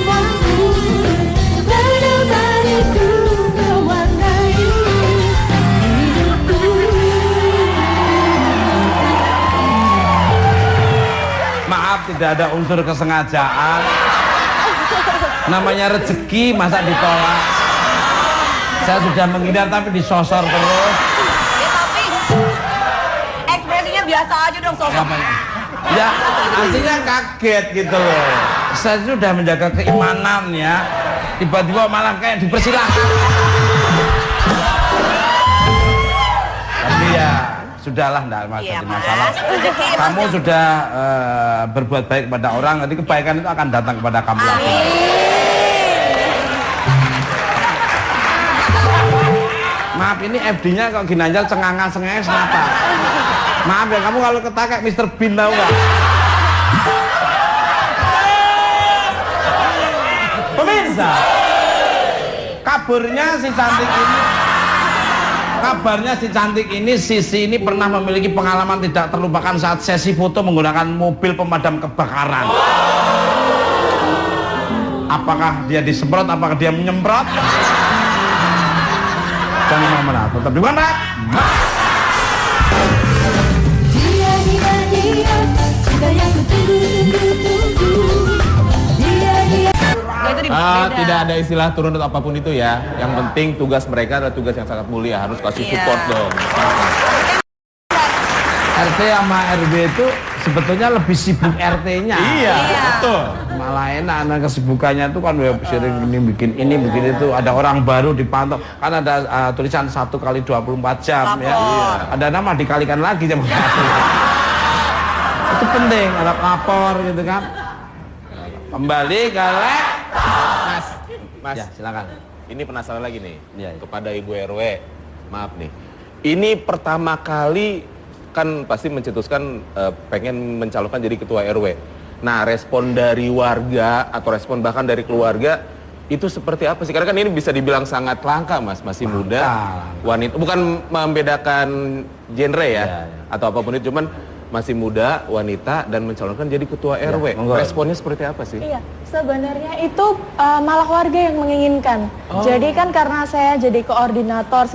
Maaf, tidak ada unsur kesengajaan. Namanya rezeki, masa ditolak? Saya sudah menghindar tapi disosor terus. Ya tapi ekspresinya biasa aja dong sosok. Ya, artinya kaget gitu loh. Saya sudah menjaga keimanan ya. Tiba-tiba malah kayak dipersilahkan. Tapi ya, sudahlah, enggak jadi masalah. Kamu sudah berbuat baik kepada orang, nanti kebaikan itu akan datang kepada kamu lagi. Maaf, ini FD-nya kok Ginanjar cengangan-cengenges kenapa? Maaf ya, kamu kalau ketawa kayak Mr. Bean tau gak? Pemirsa, kabarnya si cantik ini, Sisi ini pernah memiliki pengalaman tidak terlupakan saat sesi foto menggunakan mobil pemadam kebakaran. Apakah dia disemprot, apakah dia menyemprot? Jangan mana, tetap di mana? Tidak ada istilah turun atau apapun itu ya. Yang penting tugas mereka adalah tugas yang sangat mulia, harus kasih support dong. RT sama RW itu sebetulnya lebih sibuk RT-nya. Iya, betul. Malah enak, anak kesibukannya itu kan sering ini bikin itu. Ada orang baru dipantau. Kan ada tulisan 1 kali 24 jam ya. Ada nama dikalikan lagi jam 1. Itu penting, ada lapor gitu kan. Kembali ke Mas, ya, silakan. Ini penasaran lagi nih kepada Ibu RW. Maaf nih. Ini pertama kali kan pasti mencetuskan pengen mencalonkan jadi ketua RW. Nah, respon dari warga atau respon bahkan dari keluarga itu seperti apa sih? Karena kan ini bisa dibilang sangat langka, Mas, masih muda, wanita. Bukan membedakan genre ya, atau apapun itu, cuman masih muda, wanita, dan mencalonkan jadi ketua RW. Responnya seperti apa sih? Iya, sebenarnya itu malah warga yang menginginkan. Jadi kan karena saya jadi koordinator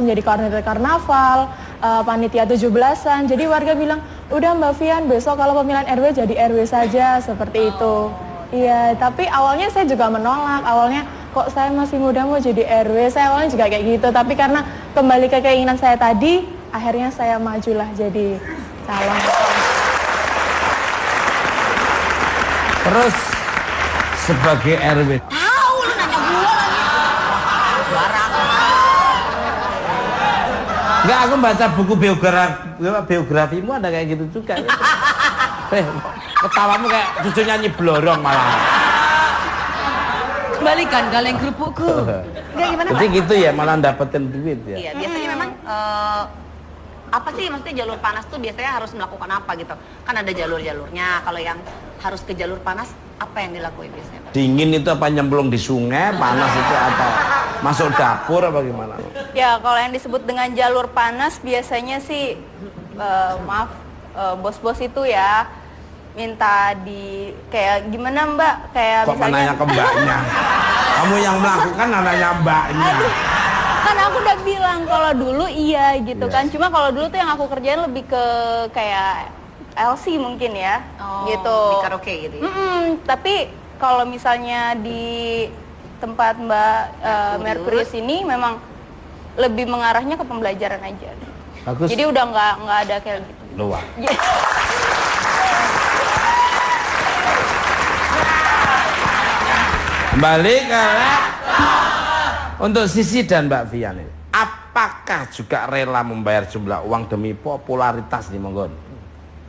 karnaval, panitia 17-an, jadi warga bilang, udah Mbak Fian, besok kalau pemilihan RW jadi RW saja, seperti itu. Iya, tapi awalnya saya juga menolak, awalnya kok saya masih muda mau jadi RW, saya awalnya juga kayak gitu, tapi karena kembali ke keinginan saya tadi, akhirnya saya majulah jadi calon. Terus sebagai RW. Tahu lu nanya gua lagi. Barang. Enggak, aku baca buku biografimu ada kayak gitu juga. Ketawamu kayak cucunya Nyi Blorong malah. Kembalikan kaleng kerupukku. Enggak gimana, Jadi Pak? gitu ya, malah dapetin duit ya. Iya, biasanya memang apa sih maksudnya jalur panas tuh biasanya harus melakukan apa gitu? Kan ada jalur-jalurnya. Kalau yang harus ke jalur panas, apa yang dilakukan biasanya, Pak? Dingin itu apa nyemplung di sungai, panas itu apa masuk dapur apa gimana? Ya, kalau yang disebut dengan jalur panas biasanya sih bos-bos itu ya minta di kayak gimana Mbak, kayak kok misalnya nanya ke mbaknya? Kamu yang melakukan nanya mbaknya. kan aku udah bilang kalau dulu iya gitu kan. Cuma kalau dulu tuh yang aku kerjain lebih ke kayak LC mungkin ya, gitu. Di karaoke gitu ya. Tapi kalau misalnya di tempat Mbak Mercury sini memang lebih mengarahnya ke pembelajaran aja. Bagus. Jadi udah nggak ada kayak gitu. Luar. Kembali ke untuk Sisi dan Mbak Vian ini, apakah juga rela membayar jumlah uang demi popularitas nih monggo?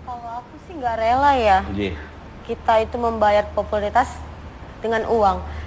Kalau aku sih nggak rela ya. Nggih. Kita itu membayar popularitas dengan uang.